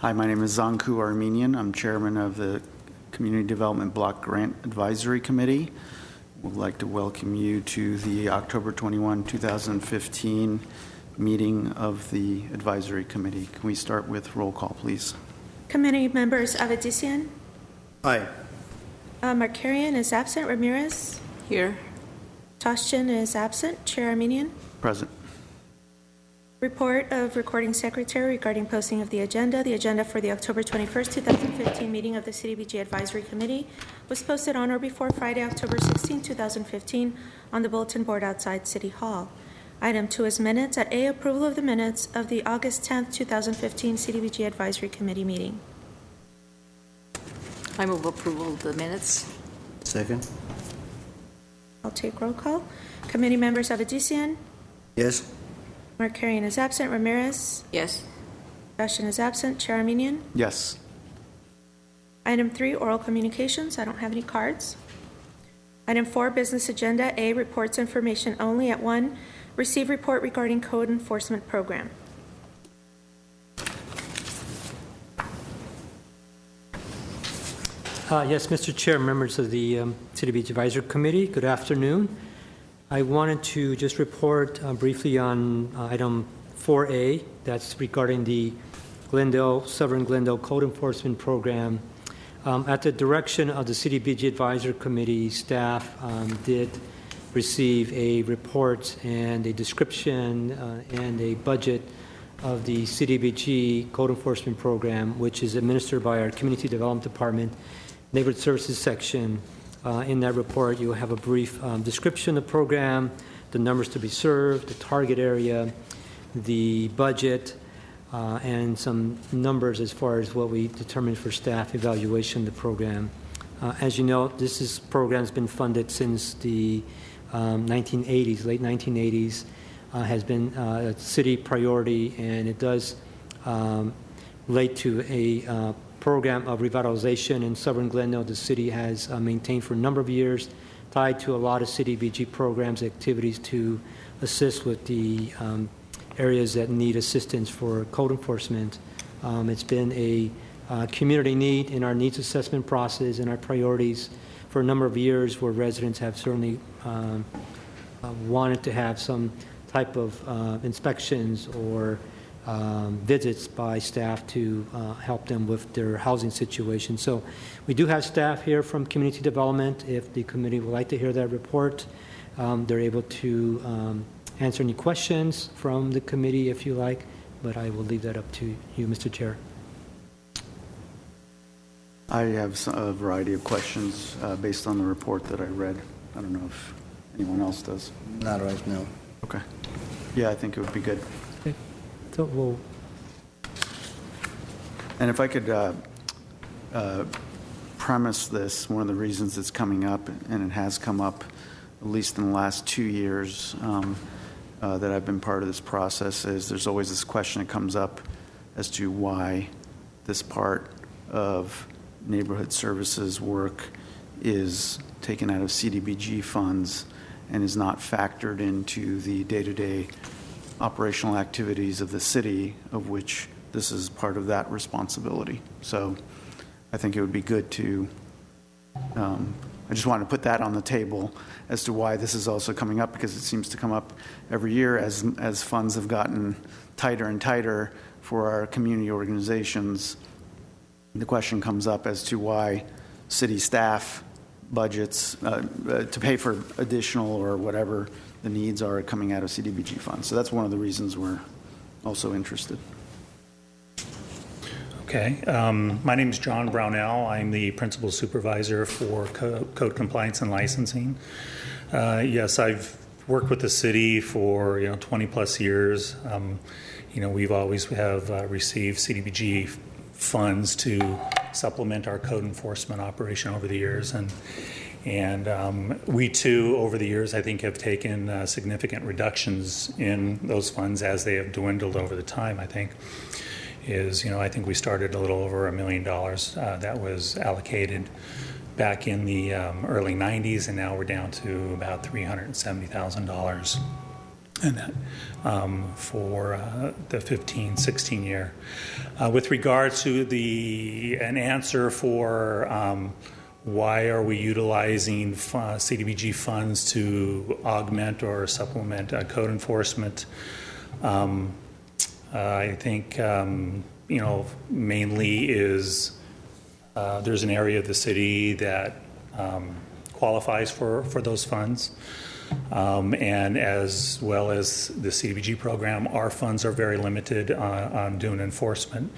Hi, my name is Zanku Armenian. I'm chairman of the Community Development Block Grant Advisory Committee. We'd like to welcome you to the October 21, 2015 meeting of the Advisory Committee. Can we start with roll call, please? Committee members Avedisian. Aye. Markarian is absent. Ramirez. Here. Toshchin is absent. Chair Armenian. Present. Report of Recording Secretary regarding posting of the agenda. The agenda for the October 21st, 2015 meeting of the CDBG Advisory Committee was posted on or before Friday, October 16, 2015 on the bulletin board outside City Hall. Item 2 is minutes. At A, approval of the minutes of the August 10th, 2015 CDBG Advisory Committee meeting. I move approval of the minutes. Second. I'll take roll call. Committee members Avedisian. Yes. Markarian is absent. Ramirez. Yes. Toshchin is absent. Chair Armenian. Yes. Item 3, oral communications. I don't have any cards. Item 4, business agenda. A, reports information only. At 1, receive report regarding code enforcement program. Yes, Mr. Chair, members of the CDBG Advisory Committee, good afternoon. I wanted to just report briefly on item 4A, that's regarding the Southern Glendale Code Enforcement Program. At the direction of the CDBG Advisory Committee, staff did receive a report and a description and a budget of the CDBG Code Enforcement Program, which is administered by our Community Development Department, Neighborhood Services Section. In that report, you'll have a brief description of the program, the numbers to be served, the target area, the budget, and some numbers as far as what we determined for staff evaluation of the program. As you know, this program has been funded since the 1980s, late 1980s, has been a city priority, and it does relate to a program of revitalization in Southern Glendale. The city has maintained for a number of years, tied to a lot of CDBG programs, activities to assist with the areas that need assistance for code enforcement. It's been a community need in our needs assessment process and our priorities for a number of years, where residents have certainly wanted to have some type of inspections or visits by staff to help them with their housing situation. So we do have staff here from community development. If the committee would like to hear that report, they're able to answer any questions from the committee if you like, but I will leave that up to you, Mr. Chair. I have a variety of questions based on the report that I read. I don't know if anyone else does. Not right now. Okay. Yeah, I think it would be good. Okay. So we'll... And if I could premise this, one of the reasons it's coming up, and it has come up at least in the last 2 years that I've been part of this process, is there's always this question that comes up as to why this part of neighborhood services work is taken out of CDBG funds and is not factored into the day-to-day operational activities of the city, of which this is part of that responsibility. So I think it would be good to, I just want to put that on the table as to why this is also coming up, because it seems to come up every year as funds have gotten tighter and tighter for our community organizations. The question comes up as to why city staff budgets to pay for additional or whatever the needs are coming out of CDBG funds. So that's one of the reasons we're also interested. Okay. My name is John Brownell. I'm the principal supervisor for code compliance and licensing. Yes, I've worked with the city for 20 plus years. We've always have received CDBG funds to supplement our code enforcement operation over the years, and we too over the years I think have taken significant reductions in those funds as they have dwindled over the time. I think we started a little over $1 million that was allocated back in the early 90s, and now we're down to about $370,000. and that for the 15-16 year. With regard to an answer for why are we utilizing CDBG funds to augment or supplement code enforcement, I think mainly is there's an area of the city that qualifies for those funds. And as well as the CDBG program, our funds are very limited on doing enforcement.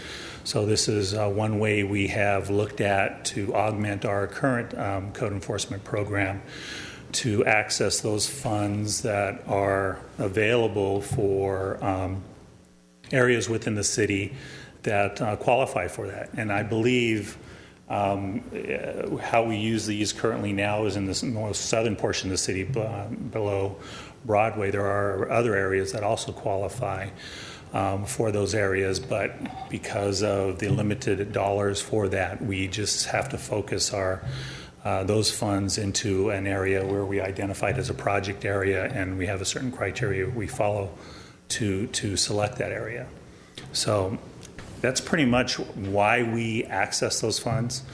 So this is one way we have looked at to augment our current code enforcement program to access those funds that are available for areas within the city that qualify for that. And I believe how we use these currently now is in the most southern portion of the city below Broadway. There are other areas that also qualify for those areas, but because of the limited dollars for that, we just have to focus those funds into an area where we identified as a project area, and we have a certain criteria we follow to select that area. So that's pretty much why we access those funds.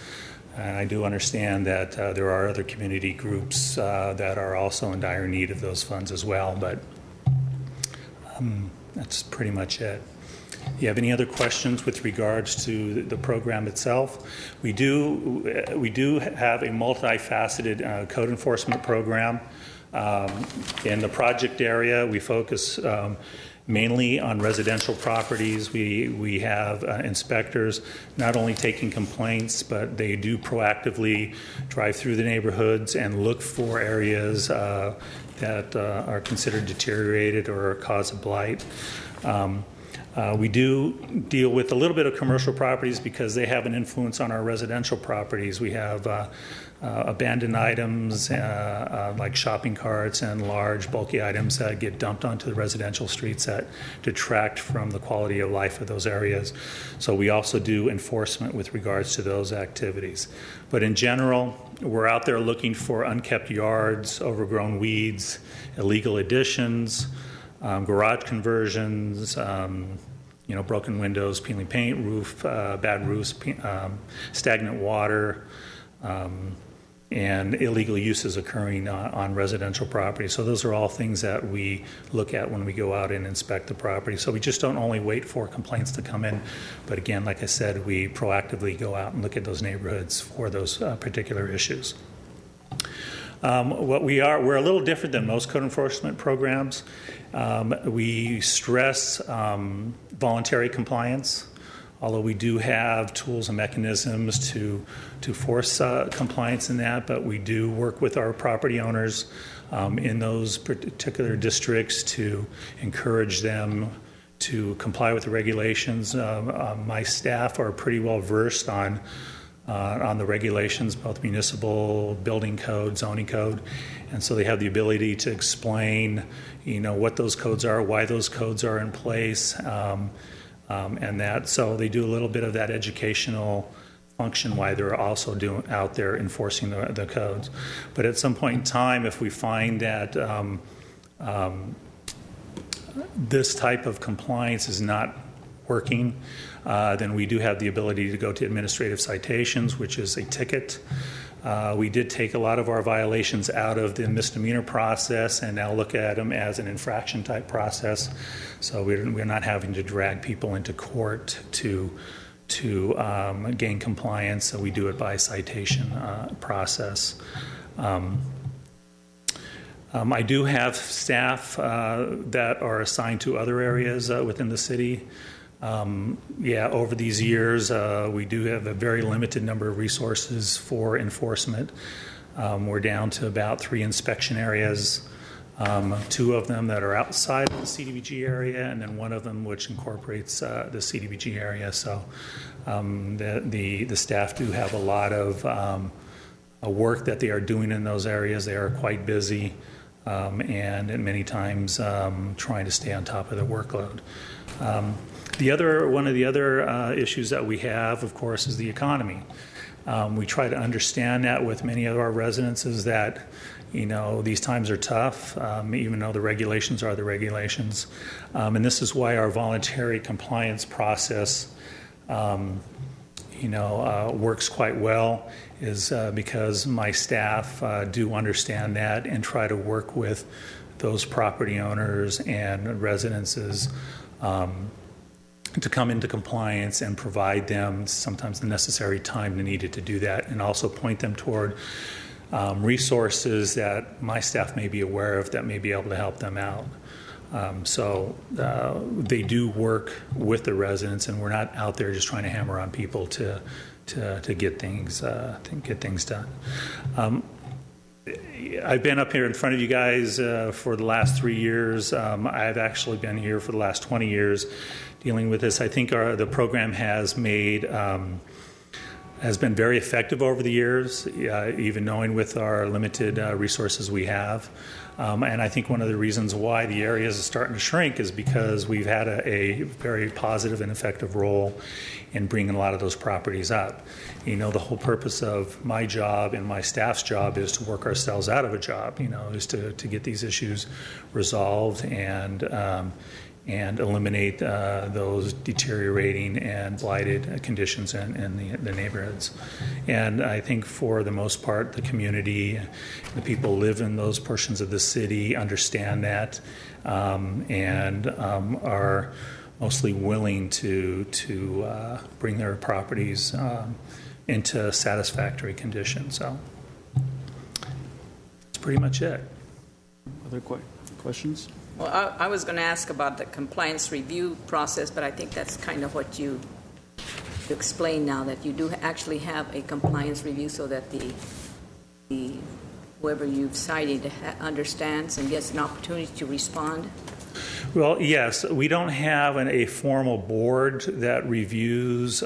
I do understand that there are other community groups that are also in dire need of those funds as well, but that's pretty much it. You have any other questions with regards to the program itself? We do have a multifaceted code enforcement program. In the project area, we focus mainly on residential properties. We have inspectors not only taking complaints, but they do proactively drive through the neighborhoods and look for areas that are considered deteriorated or cause of blight. We do deal with a little bit of commercial properties because they have an influence on our residential properties. We have abandoned items like shopping carts and large bulky items that get dumped onto the residential streets that detract from the quality of life of those areas. So we also do enforcement with regards to those activities. But in general, we're out there looking for unkept yards, overgrown weeds, illegal additions, garage conversions, broken windows, peeling paint, bad roofs, stagnant water, and illegal uses occurring on residential property. So those are all things that we look at when we go out and inspect the property. So we just don't only wait for complaints to come in, but again, like I said, we proactively go out and look at those neighborhoods for those particular issues. We're a little different than most code enforcement programs. We stress voluntary compliance, although we do have tools and mechanisms to force compliance in that, but we do work with our property owners in those particular districts to encourage them to comply with the regulations. My staff are pretty well versed on the regulations, both municipal, building code, zoning code, and so they have the ability to explain, what those codes are, why those codes are in place, and that. So they do a little bit of that educational function while they're also out there enforcing the codes. But at some point in time, if we find that this type of compliance is not working, then we do have the ability to go to administrative citations, which is a ticket. We did take a lot of our violations out of the misdemeanor process and now look at them as an infraction type process. So we're not having to drag people into court to gain compliance. So we do it by citation process. I do have staff that are assigned to other areas within the city. Over these years, we do have a very limited number of resources for enforcement. We're down to about 3 inspection areas, 2 of them that are outside of the CDBG area, and then 1 of them which incorporates the CDBG area. So the staff do have a lot of work that they are doing in those areas. They are quite busy, and many times trying to stay on top of the workload. One of the other issues that we have, of course, is the economy. We try to understand that with many of our residents is that, these times are tough, even though the regulations are the regulations. And this is why our voluntary compliance process, works quite well, is because my staff do understand that and try to work with those property owners and residences to come into compliance and provide them sometimes the necessary time needed to do that, and also point them toward resources that my staff may be aware of that may be able to help them out. So they do work with the residents, and we're not out there just trying to hammer on people to get things done. I've been up here in front of you guys for the last 3 years. I've actually been here for the last 20 years dealing with this. I think the program has been very effective over the years, even knowing with our limited resources we have. And I think one of the reasons why the area is starting to shrink is because we've had a very positive and effective role in bringing a lot of those properties up. The whole purpose of my job and my staff's job is to work ourselves out of a job, is to get these issues resolved and eliminate those deteriorating and blighted conditions in the neighborhoods. And I think for the most part, the community, the people who live in those portions of the city understand that and are mostly willing to bring their properties into satisfactory condition. So that's pretty much it. Other questions? Well, I was going to ask about the compliance review process, but I think that's kind of what you explained now, that you do actually have a compliance review so that the whoever you've cited understands and gets an opportunity to respond. Well, yes, we don't have a formal board that reviews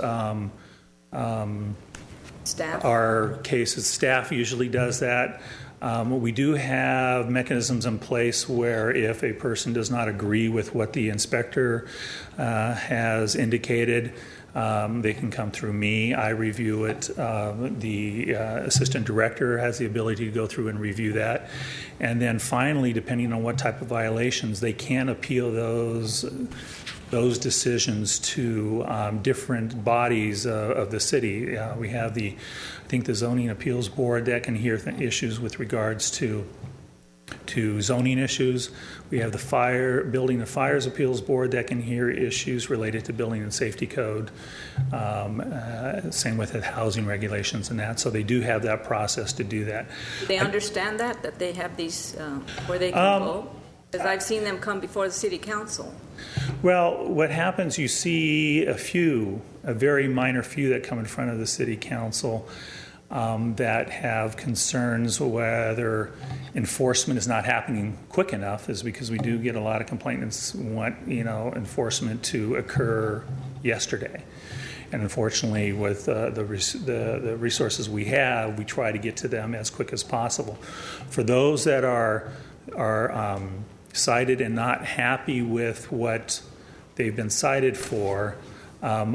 Staff? our cases. Staff usually does that. We do have mechanisms in place where if a person does not agree with what the inspector has indicated, they can come through me. I review it. The assistant director has the ability to go through and review that. And then finally, depending on what type of violations, they can appeal those decisions to different bodies of the city. We have I think the zoning appeals board that can hear issues with regards to zoning issues. We have the building and fires appeals board that can hear issues related to building and safety code. Same with the housing regulations and that. So they do have that process to do that. Do they understand that they have these where they can go? Because I've seen them come before the city council. Well, what happens, you see a very minor few that come in front of the city council that have concerns whether enforcement is not happening quick enough, is because we do get a lot of complainants who want enforcement to occur yesterday. And unfortunately, with the resources we have, we try to get to them as quick as possible. For those that are cited and not happy with what they've been cited for,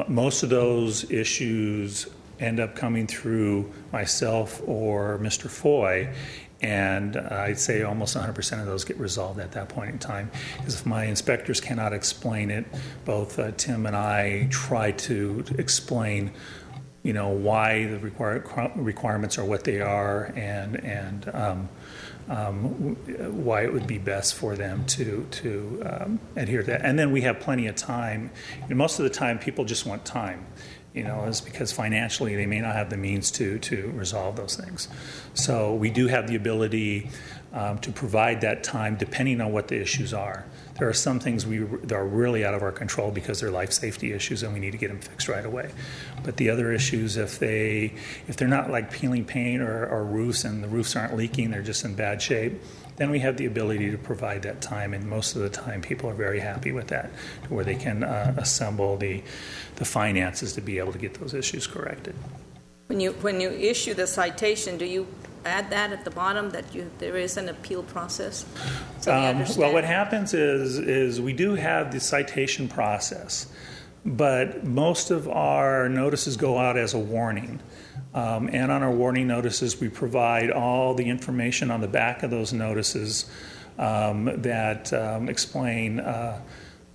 most of those issues end up coming through myself or Mr. Foy, and I'd say almost 100% of those get resolved at that point in time. Because if my inspectors cannot explain it, both Tim and I try to explain why the requirements are what they are, and why it would be best for them to adhere to that. And then we have plenty of time. Most of the time, people just want time. Is because financially they may not have the means to resolve those things. So we do have the ability to provide that time depending on what the issues are. There are some things that are really out of our control because they're life safety issues and we need to get them fixed right away. But the other issues, if they're not like peeling paint or roofs and the roofs aren't leaking, they're just in bad shape, then we have the ability to provide that time, and most of the time people are very happy with that, to where they can assemble the finances to be able to get those issues corrected. When you issue the citation, do you add that at the bottom that there is an appeal process? So they understand? Well, what happens is we do have the citation process, but most of our notices go out as a warning. And on our warning notices, we provide all the information on the back of those notices that explain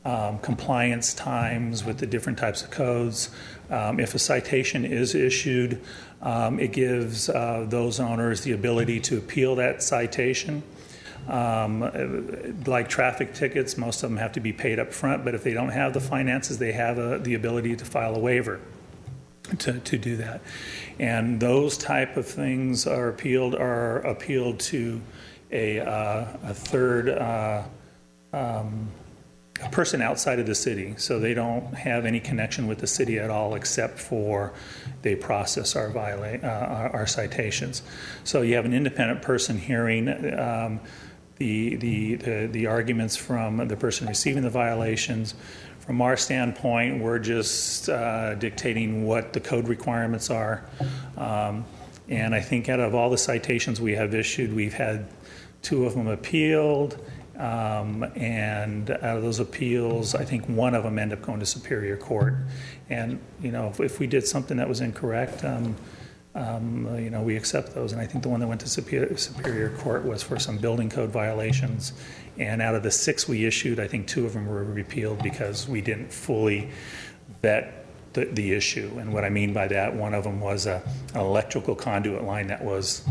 compliance times with the different types of codes. If a citation is issued, it gives those owners the ability to appeal that citation. Like traffic tickets, most of them have to be paid up front, but if they don't have the finances, they have the ability to file a waiver to do that. And those type of things are appealed to a third a person outside of the city, so they don't have any connection with the city at all, except for they process our citations. So you have an independent person hearing the arguments from the person receiving the violations. From our standpoint, we're just dictating what the code requirements are. And I think out of all the citations we have issued, we've had 2 of them appealed. And out of those appeals, I think 1 of them ended up going to Superior Court. And, if we did something that was incorrect, we accept those. And I think the one that went to Superior Court was for some building code violations. And out of the 6 we issued, I think 2 of them were repealed because we didn't fully vet the issue. And what I mean by that, one of them was an electrical conduit line that was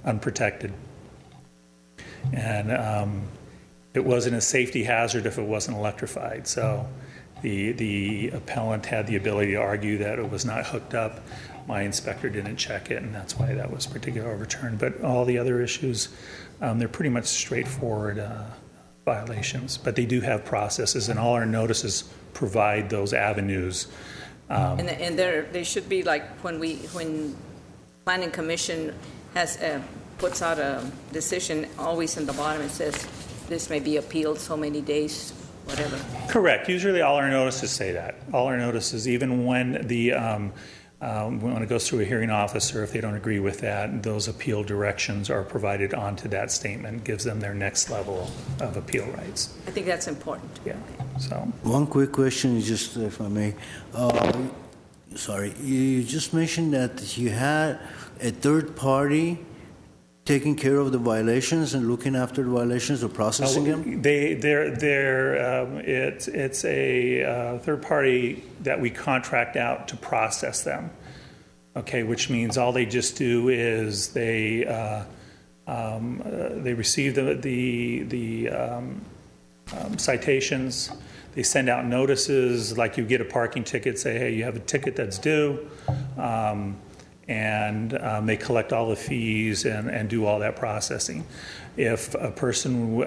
unprotected. And it wasn't a safety hazard if it wasn't electrified. So the appellant had the ability to argue that it was not hooked up. My inspector didn't check it, and that's why that was particularly overturned. But all the other issues, they're pretty much straightforward violations. But they do have processes, and all our notices provide those avenues. And they should be like when Planning Commission puts out a decision, always in the bottom it says this may be appealed so many days, whatever. Correct. Usually all our notices say that. All our notices, even when when it goes through a hearing officer, if they don't agree with that, those appeal directions are provided onto that statement, gives them their next level of appeal rights. I think that's important. Yeah. So One quick question, just if I may. Sorry, you just mentioned that you had a third party taking care of the violations and looking after the violations or processing them? It's a third party that we contract out to process them. Okay, which means all they just do is they receive the citations. They send out notices, like you get a parking ticket, say, hey, you have a ticket that's due. And they collect all the fees and do all that processing. If a person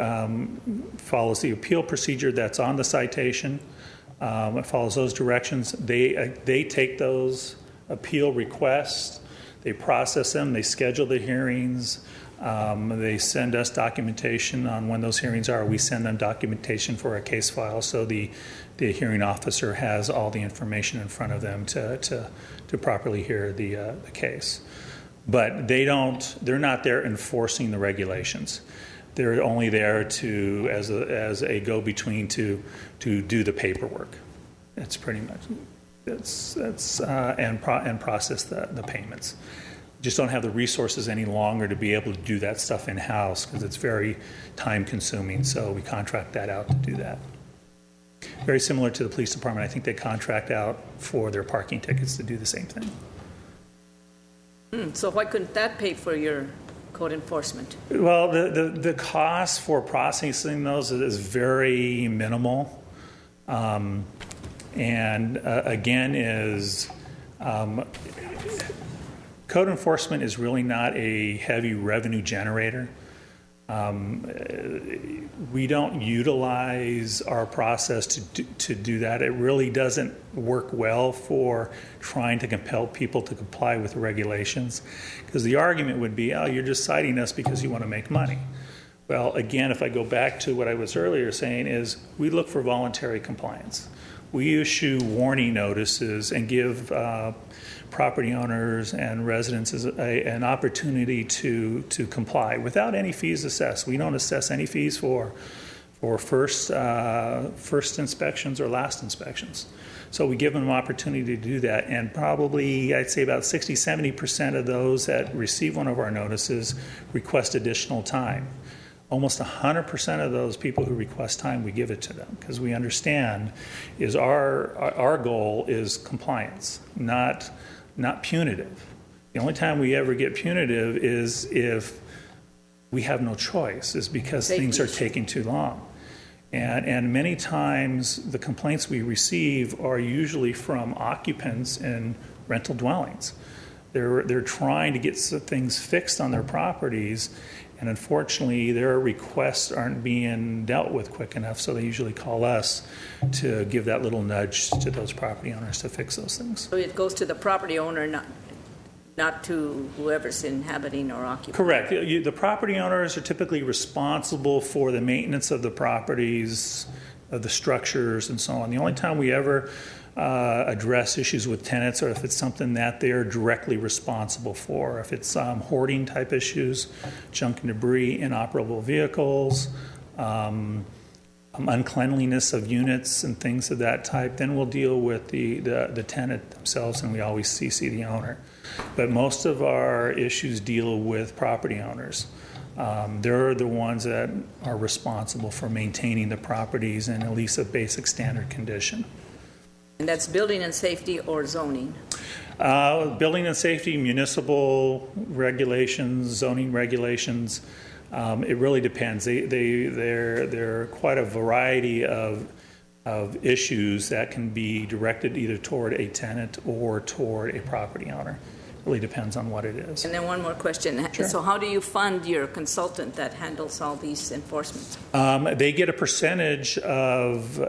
follows the appeal procedure that's on the citation, follows those directions, they take those appeal requests, they process them, they schedule the hearings, they send us documentation on when those hearings are. We send them documentation for a case file, so the hearing officer has all the information in front of them to properly hear the case. But they're not there enforcing the regulations. They're only there as a go-between to do the paperwork. It's pretty much and process the payments. Just don't have the resources any longer to be able to do that stuff in-house because it's very time-consuming. So we contract that out to do that. Very similar to the police department. I think they contract out for their parking tickets to do the same thing. So why couldn't that pay for your code enforcement? Well, the cost for processing those is very minimal. Again, code enforcement is really not a heavy revenue generator. We don't utilize our process to do that. It really doesn't work well for trying to compel people to comply with the regulations, because the argument would be, oh, you're just citing us because you want to make money. Well, again, if I go back to what I was earlier saying, is we look for voluntary compliance. We issue warning notices and give property owners and residents an opportunity to comply without any fees assessed. We don't assess any fees for for first inspections or last inspections. So we give them an opportunity to do that, and probably I'd say about 60-70% of those that receive one of our notices request additional time. Almost 100% of those people who request time, we give it to them, because we understand is our goal is compliance, not punitive. The only time we ever get punitive is if we have no choice, is because things are taking too long. And many times the complaints we receive are usually from occupants in rental dwellings. They're trying to get things fixed on their properties, and unfortunately their requests aren't being dealt with quick enough, so they usually call us to give that little nudge to those property owners to fix those things. So it goes to the property owner, not to whoever's inhabiting or occupying. Correct. The property owners are typically responsible for the maintenance of the properties, of the structures, and so on. The only time we ever address issues with tenants or if it's something that they're directly responsible for. If it's hoarding type issues, junk and debris, inoperable vehicles, uncleanliness of units and things of that type, then we'll deal with the tenant themselves, and we always CC the owner. But most of our issues deal with property owners. They're the ones that are responsible for maintaining the properties in at least a basic standard condition. And that's building and safety or zoning? Building and safety, municipal regulations, zoning regulations. It really depends. There are quite a variety of issues that can be directed either toward a tenant or toward a property owner. It really depends on what it is. And then one more question. Sure. So how do you fund your consultant that handles all these enforcements? They get a percentage of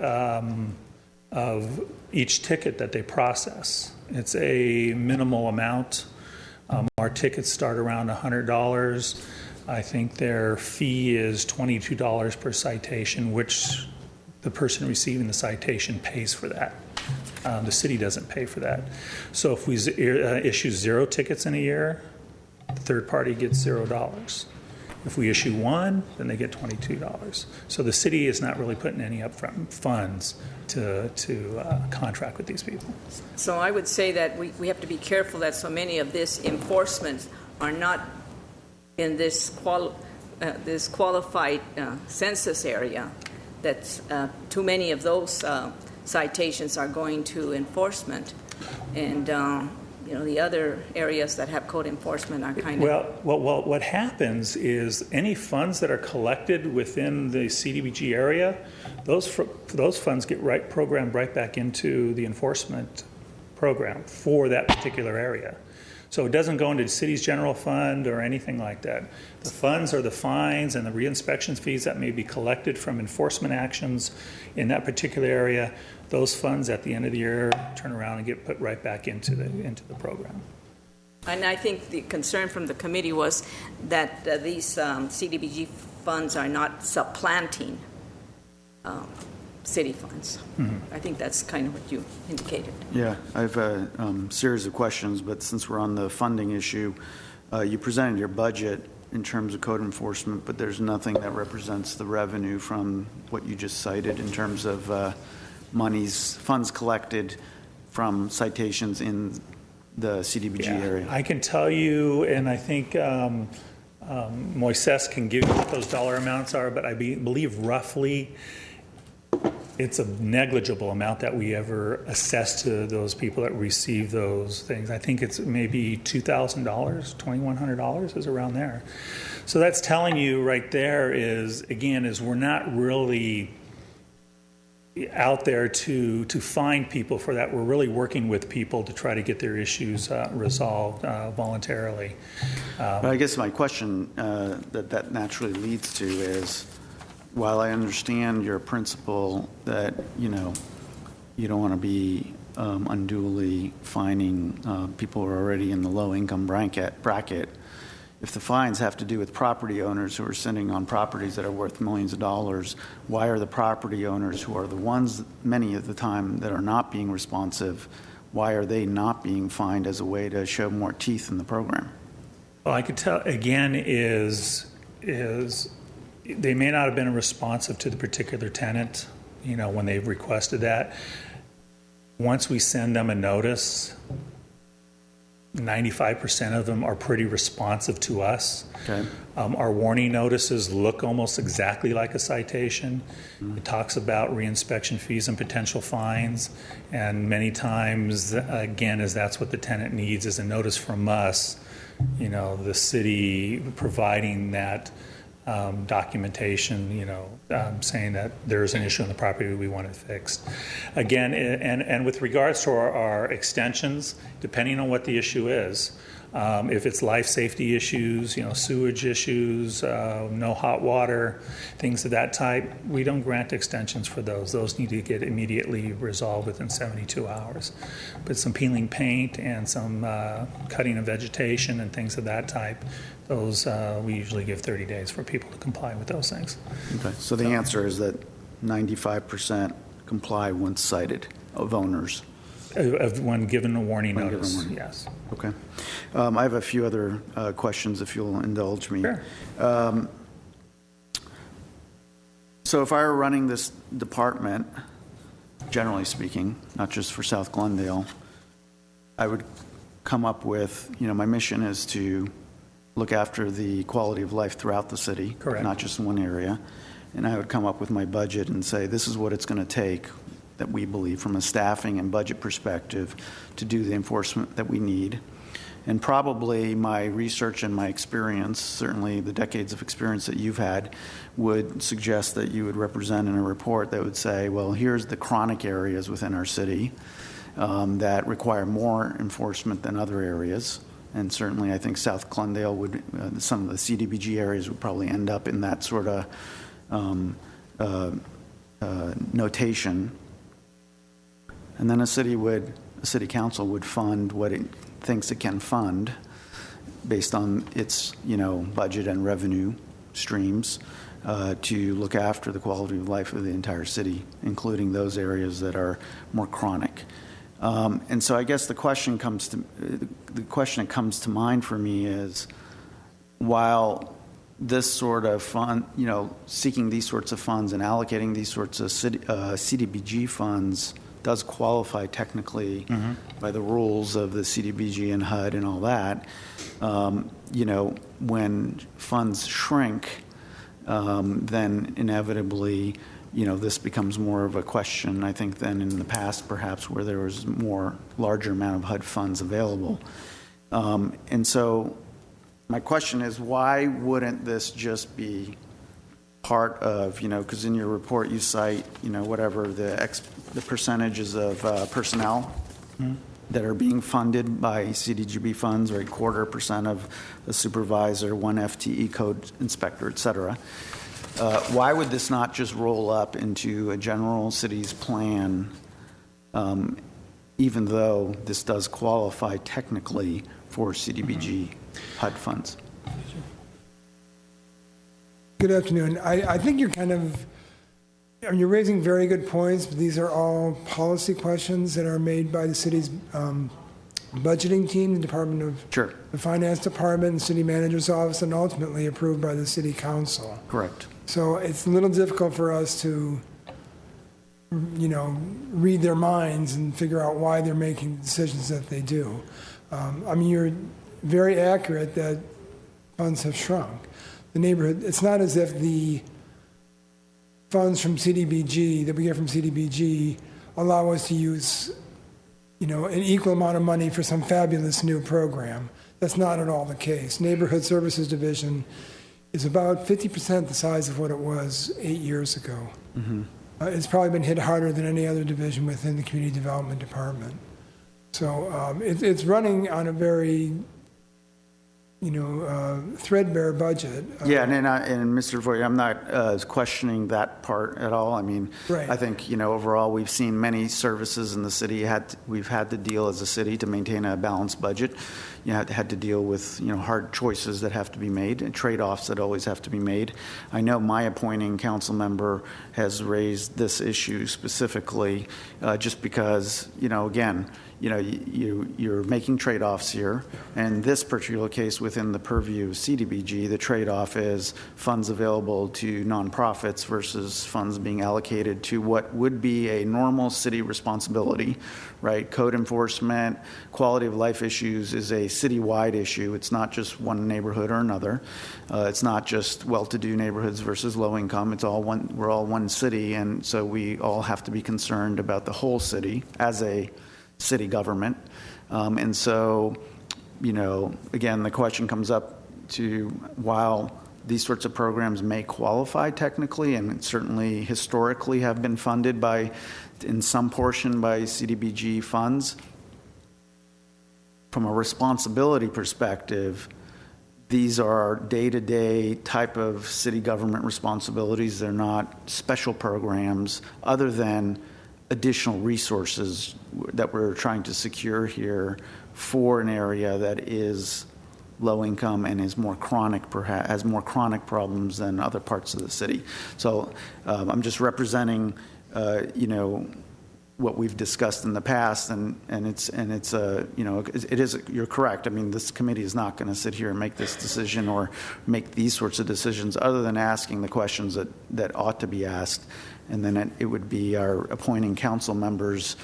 each ticket that they process. It's a minimal amount. Our tickets start around $100. I think their fee is $22 per citation, which the person receiving the citation pays for that. The city doesn't pay for that. So if we issue 0 tickets in a year, the third party gets $0. If we issue 1, then they get $22. So the city is not really putting any upfront funds to contract with these people. So I would say that we have to be careful that so many of this enforcement are not in this qualified census area, that too many of those citations are going to enforcement, and the other areas that have code enforcement are kind of... Well, what happens is any funds that are collected within the CDBG area, those funds get programmed right back into the enforcement program for that particular area. So it doesn't go into the city's general fund or anything like that. The funds are the fines and the reinspection fees that may be collected from enforcement actions in that particular area. Those funds at the end of the year turn around and get put right back into the program. And I think the concern from the committee was that these CDBG funds are not supplanting city funds. Mm-hmm. I think that's kind of what you indicated. Yeah, I have a series of questions, but since we're on the funding issue, you presented your budget in terms of code enforcement, but there's nothing that represents the revenue from what you just cited in terms of funds collected from citations in the CDBG area. I can tell you, and I think Moises can give you what those dollar amounts are, but I believe roughly it's a negligible amount that we ever assess to those people that receive those things. I think it's maybe $2,000, $2,100 is around there. So that's telling you right there is we're not really out there to find people for that. We're really working with people to try to get their issues resolved voluntarily. But I guess my question that naturally leads to is, while I understand your principle that you don't want to be unduly fining people who are already in the low income bracket, if the fines have to do with property owners who are sitting on properties that are worth millions of dollars, why are the property owners who are the ones many of the time that are not being responsive, why are they not being fined as a way to show more teeth in the program? Well, I could tell again is they may not have been responsive to the particular tenant, when they've requested that. Once we send them a notice, 95% of them are pretty responsive to us. Okay. Our warning notices look almost exactly like a citation. It talks about reinspection fees and potential fines, and many times, again, as that's what the tenant needs, is a notice from us, the city providing that documentation, saying that there's an issue on the property, we want it fixed. Again, and with regards to our extensions, depending on what the issue is, if it's life safety issues, sewage issues, no hot water, things of that type, we don't grant extensions for those. Those need to get immediately resolved within 72 hours. But some peeling paint and some cutting of vegetation and things of that type, those we usually give 30 days for people to comply with those things. Okay. So the answer is that 95% comply once cited of owners. When given a warning When given a notice, warning. yes. Okay. I have a few other questions, if you'll indulge me. Sure. So if I were running this department, generally speaking, not just for South Glendale, I would come up with, my mission is to look after the quality of life throughout the city, Correct. not just in one area. And I would come up with my budget and say, this is what it's going to take, that we believe from a staffing and budget perspective, to do the enforcement that we need. And probably my research and my experience, certainly the decades of experience that you've had, would suggest that you would represent in a report that would say, well, here's the chronic areas within our city that require more enforcement than other areas. And certainly I think South Glendale would, some of the CDBG areas would probably end up in that sort of notation. And then a city council would fund what it thinks it can fund based on its, budget and revenue streams to look after the quality of life of the entire city, including those areas that are more chronic. And so I guess the question that comes to mind for me is, while this sort of fund, seeking these sorts of funds and allocating these sorts of CDBG funds does qualify technically by the rules of the CDBG and HUD and all that, when funds shrink, then inevitably, this becomes more of a question, I think, than in the past, perhaps, where there was larger amount of HUD funds available. And so my question is, why wouldn't this just be part of, because in your report you cite, whatever the percentages of personnel that are being funded by CDBG funds, right? 0.25% of the supervisor, 1 FTE code inspector, et cetera. Why would this not just roll up into a general city's plan, even though this does qualify technically for CDBG HUD funds? Good afternoon. I think you're raising very good points, but these are all policy questions that are made by the city's budgeting team, the Department of Sure. the Finance Department, the City Manager's Office, and ultimately approved by the City Council. Correct. So it's a little difficult for us to, read their minds and figure out why they're making the decisions that they do. You're very accurate that funds have shrunk. The neighborhood, it's not as if the funds from CDBG, that we get from CDBG, allow us to use, an equal amount of money for some fabulous new program. That's not at all the case. Neighborhood Services Division is about 50% the size of what it was 8 years ago. Mm-hmm. It's probably been hit harder than any other division within the Community Development Department. So it's running on a very threadbare budget. Yeah, and Mr. Voigt, I'm not questioning that part at all. Right. I think, overall, we've seen many services in the city. We've had to deal as a city to maintain a balanced budget. Had to deal with, hard choices that have to be made and trade-offs that always have to be made. I know my appointing council member has raised this issue specifically just because, again, you're making trade-offs here. And this particular case, within the purview of CDBG, the trade-off is funds available to nonprofits versus funds being allocated to what would be a normal city responsibility, right? Code enforcement, quality of life issues is a citywide issue. It's not just one neighborhood or another. It's not just well-to-do neighborhoods versus low-income. It's all one. We're all one city, and so we all have to be concerned about the whole city as a city government. And so, again, the question comes up to, while these sorts of programs may qualify technically and certainly historically have been funded in some portion by CDBG funds, from a responsibility perspective, these are day-to-day type of city government responsibilities. They're not special programs other than additional resources that we're trying to secure here for an area that is low income and is more chronic, perhaps has more chronic problems than other parts of the city. So I'm just representing, what we've discussed in the past, and it is. You're correct. I mean, this committee is not going to sit here and make this decision or make these sorts of decisions, other than asking the questions that ought to be asked. And then it would be our appointing council members'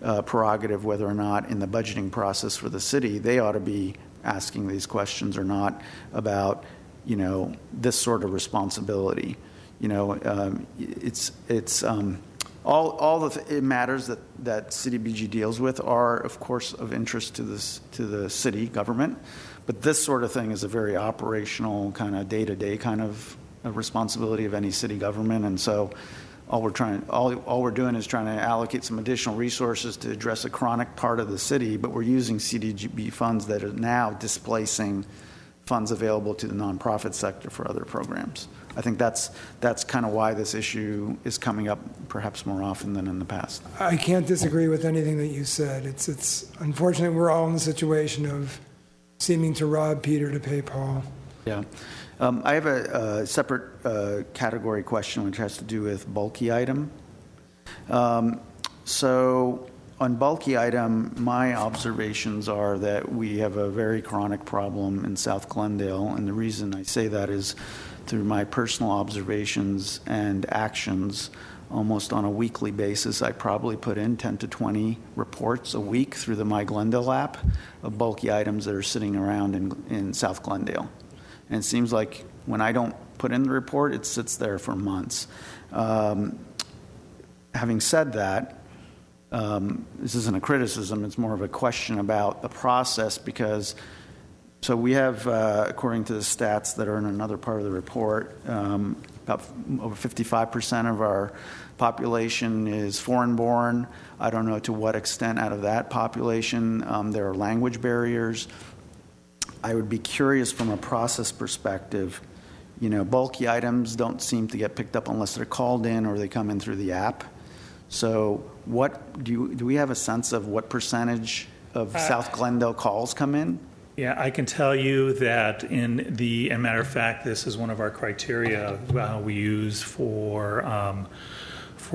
prerogative whether or not in the budgeting process for the city they ought to be asking these questions or not about, this sort of responsibility. All the matters that CDBG deals with are, of course, of interest to the city government, but this sort of thing is a very operational kind of day-to-day kind of responsibility of any city government, and so. All we're doing is trying to allocate some additional resources to address a chronic part of the city, but we're using CDBG funds that are now displacing funds available to the nonprofit sector for other programs. I think that's kind of why this issue is coming up perhaps more often than in the past. I can't disagree with anything that you said. It's unfortunate we're all in the situation of seeming to rob Peter to pay Paul. Yeah. I have a separate category question which has to do with bulky item. So on bulky item, my observations are that we have a very chronic problem in South Glendale, and the reason I say that is through my personal observations and actions. Almost on a weekly basis, I probably put in 10 to 20 reports a week through the My Glendale app of bulky items that are sitting around in South Glendale. And it seems like when I don't put in the report, it sits there for months. Having said that, this isn't a criticism, it's more of a question about the process, because so we have, according to the stats that are in another part of the report, about over 55% of our population is foreign-born. I don't know to what extent out of that population there are language barriers. I would be curious from a process perspective. Bulky items don't seem to get picked up unless they're called in or they come in through the app. So what do we have a sense of what percentage of South Glendale calls come in? Yeah, I can tell you that as a matter of fact, this is one of our criteria we use for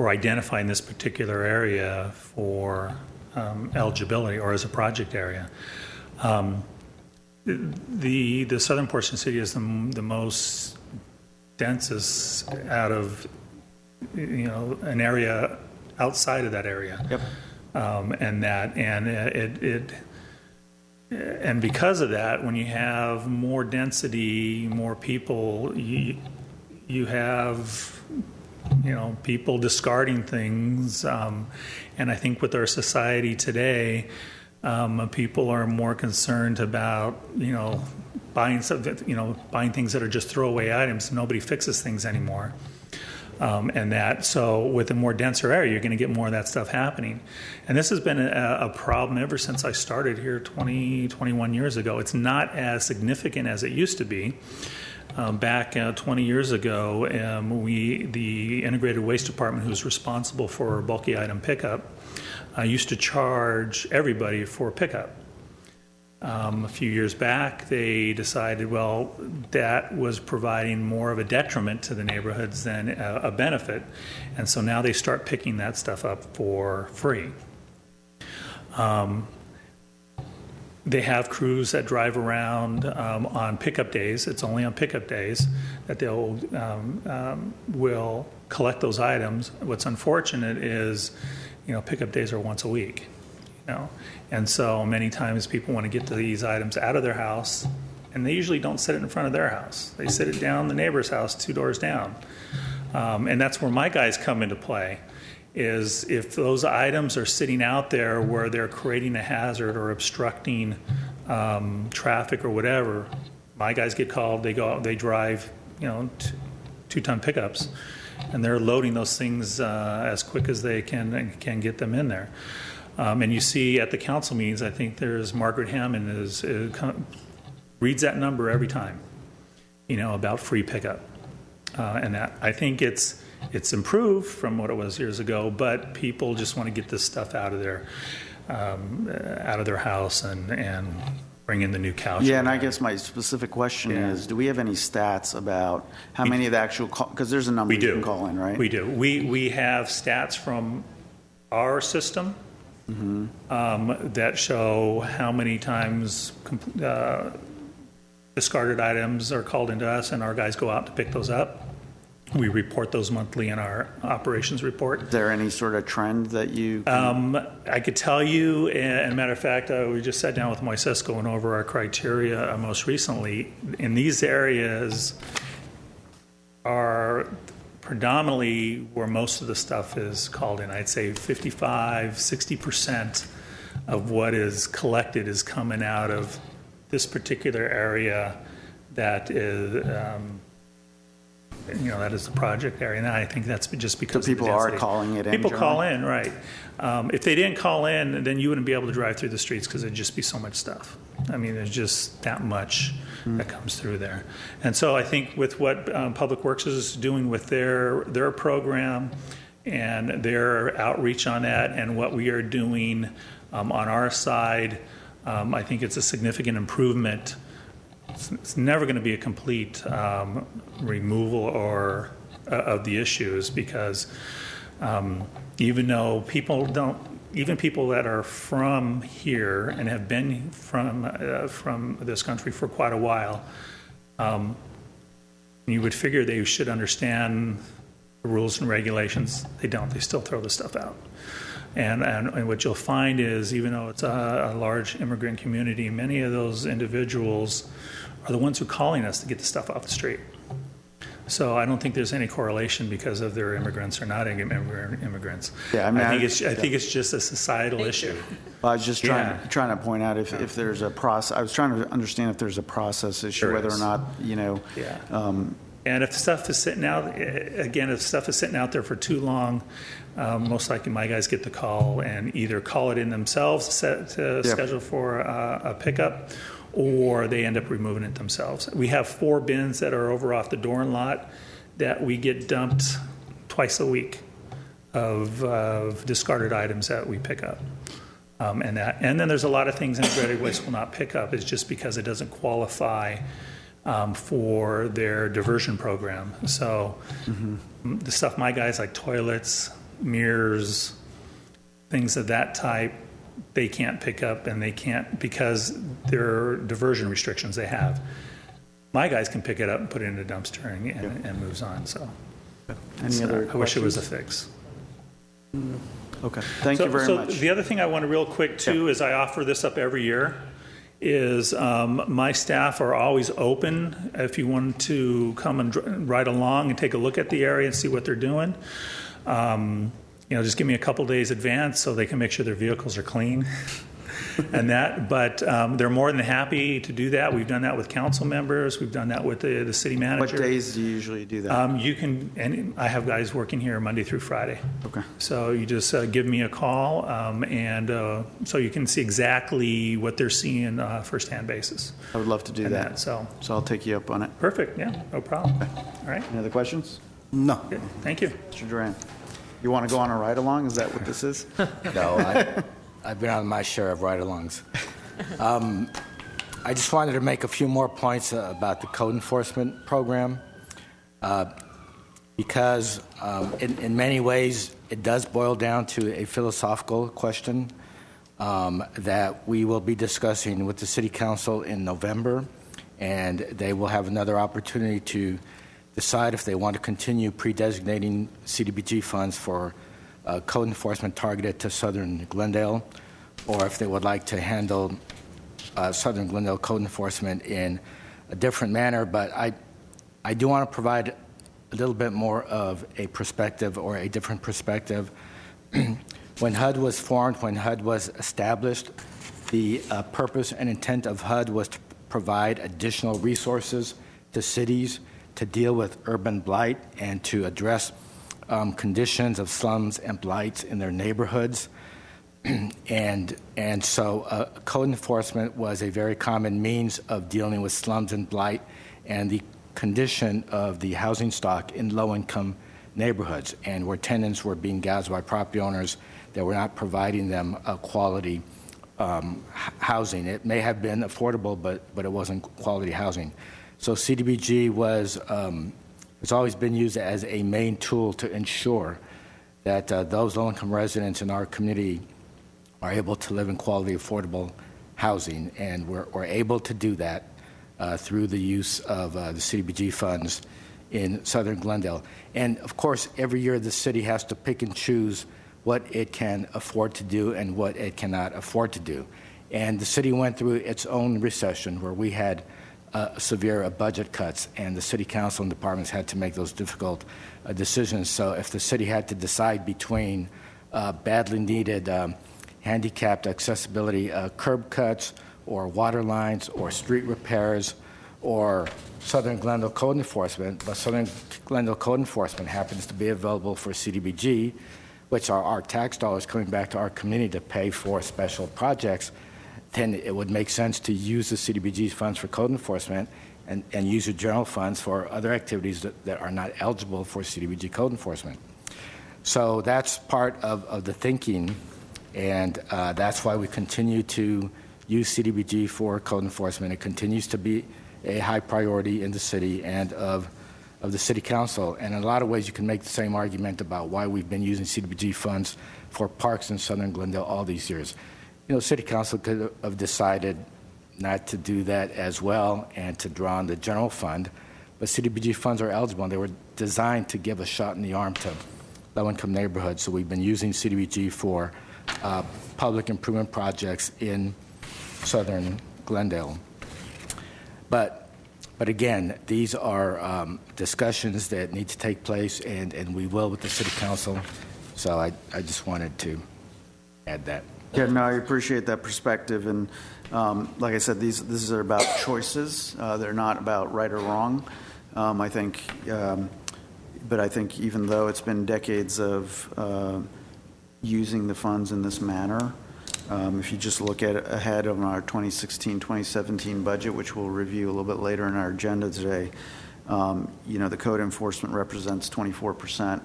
identifying this particular area for eligibility or as a project area. The southern portion of the city is the most densest out of an area outside of that area. Yep. And because of that, when you have more density, more people, you have people discarding things, and I think with our society today, people are more concerned about buying things that are just throwaway items. Nobody fixes things anymore. So with a more denser area, you're going to get more of that stuff happening. And this has been a problem ever since I started here 21 years ago. It's not as significant as it used to be. Back 20 years ago, the Integrated Waste Department, who's responsible for bulky item pickup, used to charge everybody for pickup. A few years back, they decided, well, that was providing more of a detriment to the neighborhoods than a benefit. And so now they start picking that stuff up for free. They have crews that drive around on pickup days. It's only on pickup days that they'll will collect those items. What's unfortunate is, pickup days are once a week, and so many times people want to get these items out of their house, and they usually don't sit it in front of their house. They sit it down the neighbor's house 2 doors down, and that's where my guys come into play. Is if those items are sitting out there where they're creating a hazard or obstructing traffic or whatever, my guys get called. They go out, they drive, 2-ton pickups, and they're loading those things as quick as they can get them in there. And you see at the council meetings, I think there's Margaret Hammond reads that number every time, about free pickup, and that I think it's improved from what it was years ago, but people just want to get this stuff out of their house and bring in the new couch. Yeah, and I guess my specific question is, do we have any stats about how many of the actual because there's a number you can call in, right? We do. We have stats from our system that show how many times discarded items are called into us, and our guys go out to pick those up. We report those monthly in our operations report. Is there any sort of trend that you I could tell you, and matter of fact, we just sat down with Moises going over our criteria most recently. In these areas are predominantly where most of the stuff is called in. I'd say 55-60% of what is collected is coming out of this particular area that is that is the project area. And I think that's just because people of the density. are calling it in. People generally? call in, right. If they didn't call in, then you wouldn't be able to drive through the streets because there'd just be so much stuff. I mean, there's just that much that comes through there. And so I think with what Public Works is doing with their program and their outreach on that and what we are doing on our side, I think it's a significant improvement. It's never going to be a complete removal of the issues because even though people that are from here and have been from this country for quite a while, you would figure they should understand the rules and regulations. They don't. They still throw the stuff out. And what you'll find is, even though it's a large immigrant community, many of those individuals are the ones who are calling us to get the stuff off the street. So I don't think there's any correlation because of their immigrants or not immigrants. Yeah, I mean, I think it's just a societal issue. Well, I was just trying to point out if there's a process. I was trying to understand if there's a process issue, There whether is. or not And if stuff is sitting out, if stuff is sitting out there for too long, most likely my guys get the call and either call it in themselves to schedule for a pickup, or they end up removing it themselves. We have 4 bins that are over off the Doran lot that we get dumped twice a week of discarded items that we pick up. And then there's a lot of things integrated waste will not pick up. It's just because it doesn't qualify for their diversion program. So the stuff my guys like toilets, mirrors, things of that type, they can't pick up, and they can't because there are diversion restrictions they have. My guys can pick it up and put it in a dumpster and moves on. So any other I wish it was a questions? fix. Okay, thank you very much. The other thing I want to real quick too is I offer this up every year. Is my staff are always open if you want to come and ride along and take a look at the area and see what they're doing. Just give me a couple days advance so they can make sure their vehicles are clean and that. But they're more than happy to do that. We've done that with council members. We've done that with the city manager. What days do you usually do that? You can, and I have guys working here Monday through Friday. Okay. So you just give me a call, and so you can see exactly what they're seeing firsthand basis. I would love to do that. So I'll take you up on it. perfect. Yeah, no problem. All right. Any other questions? No. Good. Thank you. Mr. Duran, you want to go on a ride along? Is that what this is? No, I've been on my share of ride-alongs. I just wanted to make a few more points about the code enforcement program, because in many ways it does boil down to a philosophical question. that we will be discussing with the City Council in November, and they will have another opportunity to decide if they want to continue pre-designating CDBG funds for code enforcement targeted to Southern Glendale, or if they would like to handle Southern Glendale code enforcement in a different manner. But I do want to provide a little bit more of a perspective, or a different perspective. When HUD was formed, when HUD was established, the purpose and intent of HUD was to provide additional resources to cities to deal with urban blight and to address conditions of slums and blights in their neighborhoods. And so code enforcement was a very common means of dealing with slums and blight and the condition of the housing stock in low-income neighborhoods, and where tenants were being gouged by property owners that were not providing them quality housing. It may have been affordable, but it wasn't quality housing. So CDBG has always been used as a main tool to ensure that those low-income residents in our community are able to live in quality, affordable housing, and we're able to do that through the use of the CDBG funds in Southern Glendale. And of course, every year the city has to pick and choose what it can afford to do and what it cannot afford to do. And the city went through its own recession where we had severe budget cuts, and the city council and departments had to make those difficult decisions. So if the city had to decide between badly needed handicapped accessibility curb cuts, or water lines, or street repairs, or Southern Glendale code enforcement, but Southern Glendale code enforcement happens to be available for CDBG, which are our tax dollars coming back to our community to pay for special projects, then it would make sense to use the CDBG funds for code enforcement and use your general funds for other activities that are not eligible for CDBG code enforcement. So that's part of the thinking, and that's why we continue to use CDBG for code enforcement. It continues to be a high priority in the city and of the city council. And in a lot of ways, you can make the same argument about why we've been using CDBG funds for parks in Southern Glendale all these years. You know, city council could have decided not to do that as well and to draw on the general fund, but CDBG funds are eligible, and they were designed to give a shot in the arm to low-income neighborhoods. So we've been using CDBG for public improvement projects in Southern Glendale. But again, these are discussions that need to take place, and we will with the city council. So I just wanted to add that. Yeah, no, I appreciate that perspective. And like I said, these are about choices. They're not about right or wrong. I think, but I think even though it's been decades of using the funds in this manner, if you just look at ahead of our 2016-2017 budget, which we'll review a little bit later in our agenda today, you know, the code enforcement represents 24%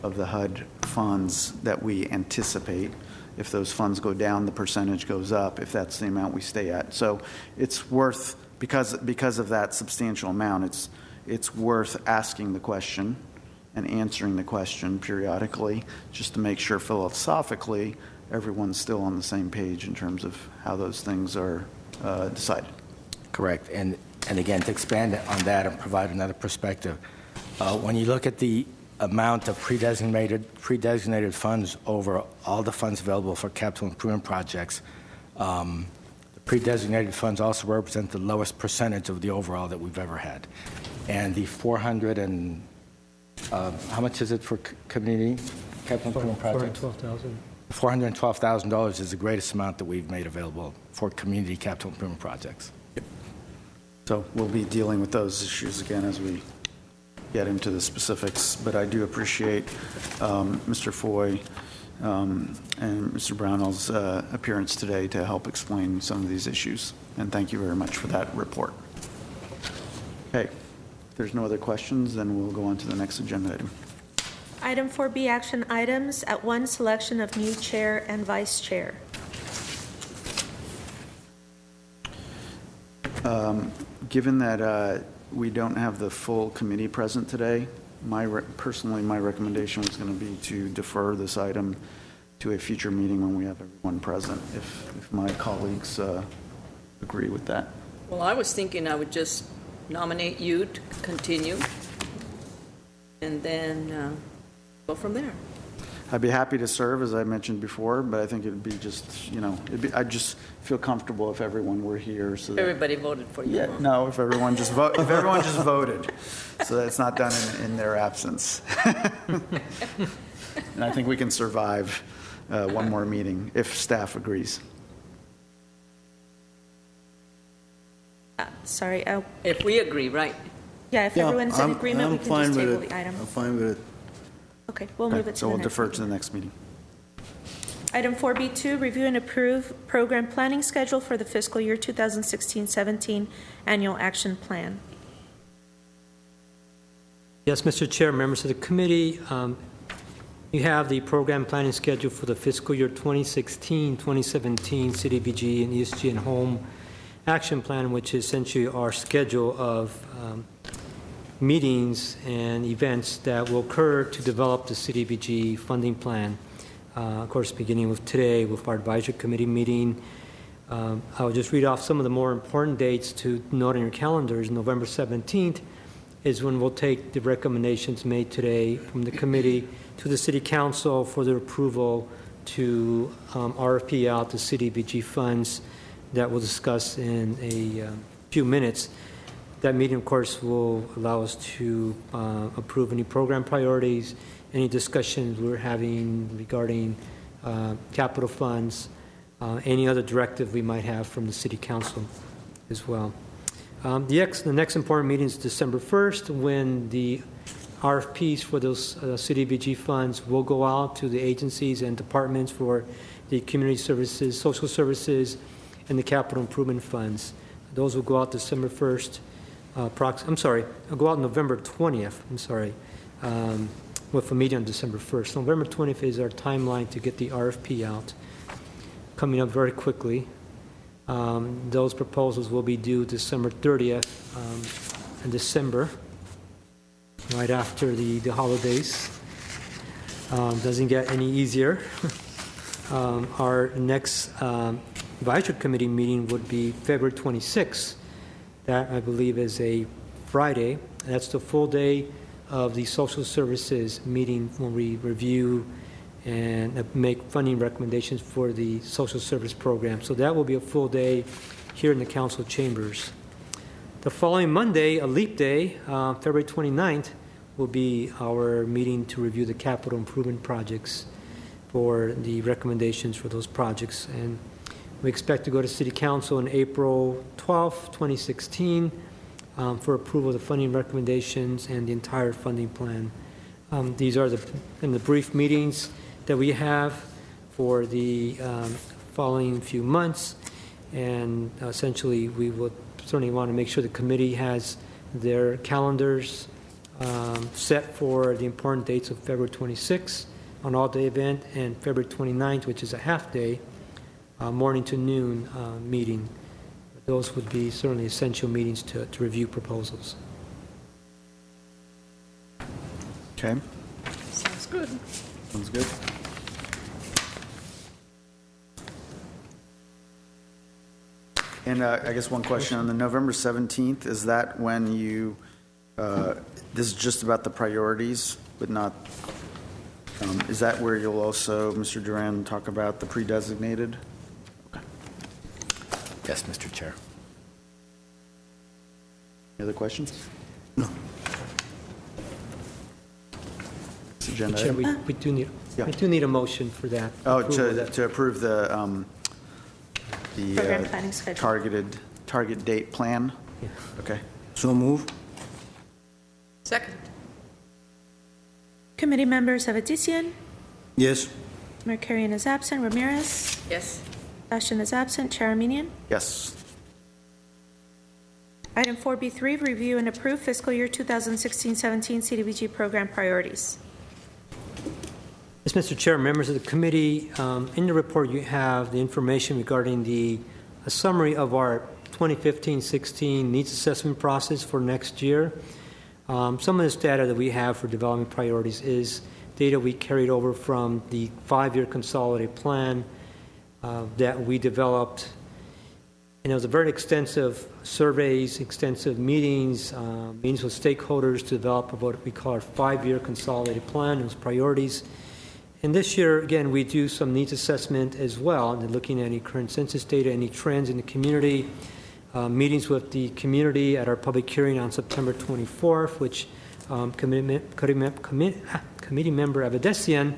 of the HUD funds that we anticipate. If those funds go down, the percentage goes up, if that's the amount we stay at. So it's worth, because of that substantial amount, it's worth asking the question and answering the question periodically, just to make sure philosophically everyone's still on the same page in terms of how those things are decided. Correct. And again, to expand on that and provide another perspective, when you look at the amount of pre-designated funds over all the funds available for capital improvement projects, the pre-designated funds also represent the lowest percentage of the overall that we've ever had. And the 400 and how much is it for community capital improvement projects? $412,000 is the greatest amount that we've made available for community capital improvement projects. So we'll be dealing with those issues again as we get into the specifics, but I do appreciate Mr. Foy and Mr. Brownell's appearance today to help explain some of these issues, and thank you very much for that report. Okay, if there's no other questions, then we'll go on to the next agenda item. Item 4B, action items. At 1, selection of new chair and vice chair. Given that we don't have the full committee present today, personally, my recommendation was going to be to defer this item to a future meeting when we have everyone present, if my colleagues agree with that. Well, I was thinking I would just nominate you to continue, and then go from there. I'd be happy to serve, as I mentioned before, but I think it'd be just, I'd just feel comfortable if everyone were here. So that, Everybody voted for you. yeah, huh? no, if everyone just voted, so that it's not done in their absence. And I think we can survive one more meeting if staff agrees. Sorry, If we agree, right? yeah, if everyone's in agreement, we I'm can fine just with table it. the item. I'm fine with it. Okay, we'll move it to So the we'll next defer meeting. to the next meeting. Item 4B2, review and approve program planning schedule for the fiscal year 2016-17 annual action plan. Yes, Mr. Chair, members of the committee, you have the program planning schedule for the fiscal year 2016-2017 CDBG and ESG and Home Action Plan, which is essentially our schedule of meetings and events that will occur to develop the CDBG funding plan. Of course, beginning with today with our advisory committee meeting. I'll just read off some of the more important dates to note on your calendars. November 17th is when we'll take the recommendations made today from the committee to the City Council for their approval to RFP out the CDBG funds that we'll discuss in a few minutes. That meeting, of course, will allow us to approve any program priorities, any discussions we're having regarding capital funds, any other directive we might have from the City Council as well. The next important meeting is December 1st, when the RFPs for those CDBG funds will go out to the agencies and departments for the community services, social services, and the capital improvement funds. Those will go out December 1st. I'll go out November 20th, with a meeting on December 1st. November 20th is our timeline to get the RFP out, coming up very quickly. Those proposals will be due December 30th in December, right after the holidays. Doesn't get any easier. Our next advisory committee meeting would be February 26th. That, I believe, is a Friday. That's the full day of the social services meeting when we review and make funding recommendations for the social service program. So that will be a full day here in the council chambers. The following Monday, a leap day, February 29th, will be our meeting to review the capital improvement projects for the recommendations for those projects. And we expect to go to City Council on April 12th, 2016, for approval of the funding recommendations and the entire funding plan. These are the brief meetings that we have for the following few months, and essentially we would certainly want to make sure the committee has their calendars set for the important dates of February 26th, an all-day event, and February 29th, which is a half-day, morning to noon meeting. Those would be certainly essential meetings to review proposals. Okay, Sounds good. sounds good. And I guess one question on the November 17th, is that when you, this is just about the priorities, but not, is that where you'll also, Mr. Duran, talk about the pre-designated? Yes, Mr. Chair. Any other questions? No. This agenda Chair, item? we do need a motion for that. Oh, approval of that. to approve the Program planning schedule. target date plan? Yeah. Okay. So move. Second. Committee members Avedisian, Yes. Mercarian is absent, Ramirez, Yes. Ashton is absent, Chair Armenian. Yes. Item 4B3, review and approve fiscal year 2016-17 CDBG program priorities. Yes, Mr. Chair, members of the committee, in the report you have the information regarding a summary of our 2015-16 needs assessment process for next year. Some of this data that we have for development priorities is data we carried over from the 5-year consolidated plan that we developed. And it was a very extensive surveys, extensive meetings, meetings with stakeholders to develop what we call our 5-year consolidated plan, those priorities. And this year, again, we do some needs assessment as well, and looking at any current census data, any trends in the community, meetings with the community at our public hearing on September 24th, which committee member Avedesian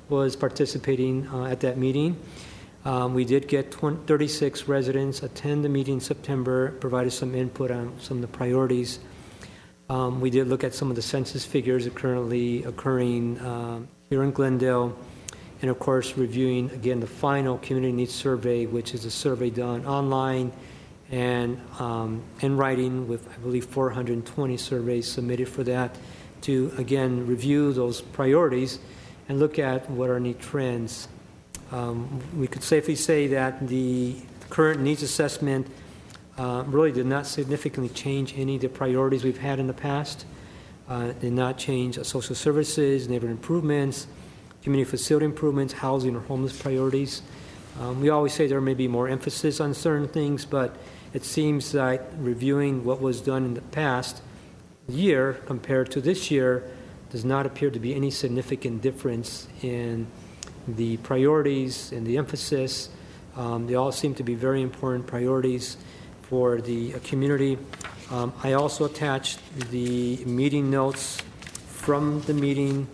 was participating at that meeting. We did get 36 residents attend the meeting in September, provided some input on some of the priorities. We did look at some of the census figures currently occurring here in Glendale, and of course reviewing again the final community needs survey, which is a survey done online and in writing with, I believe, 420 surveys submitted for that, to again review those priorities and look at what are any trends. We could safely say that the current needs assessment really did not significantly change any of the priorities we've had in the past. Did not change social services, neighborhood improvements, community facility improvements, housing or homeless priorities. We always say there may be more emphasis on certain things, but it seems like reviewing what was done in the past year compared to this year does not appear to be any significant difference in the priorities and the emphasis. They all seem to be very important priorities for the community. I also attached the meeting notes from the meeting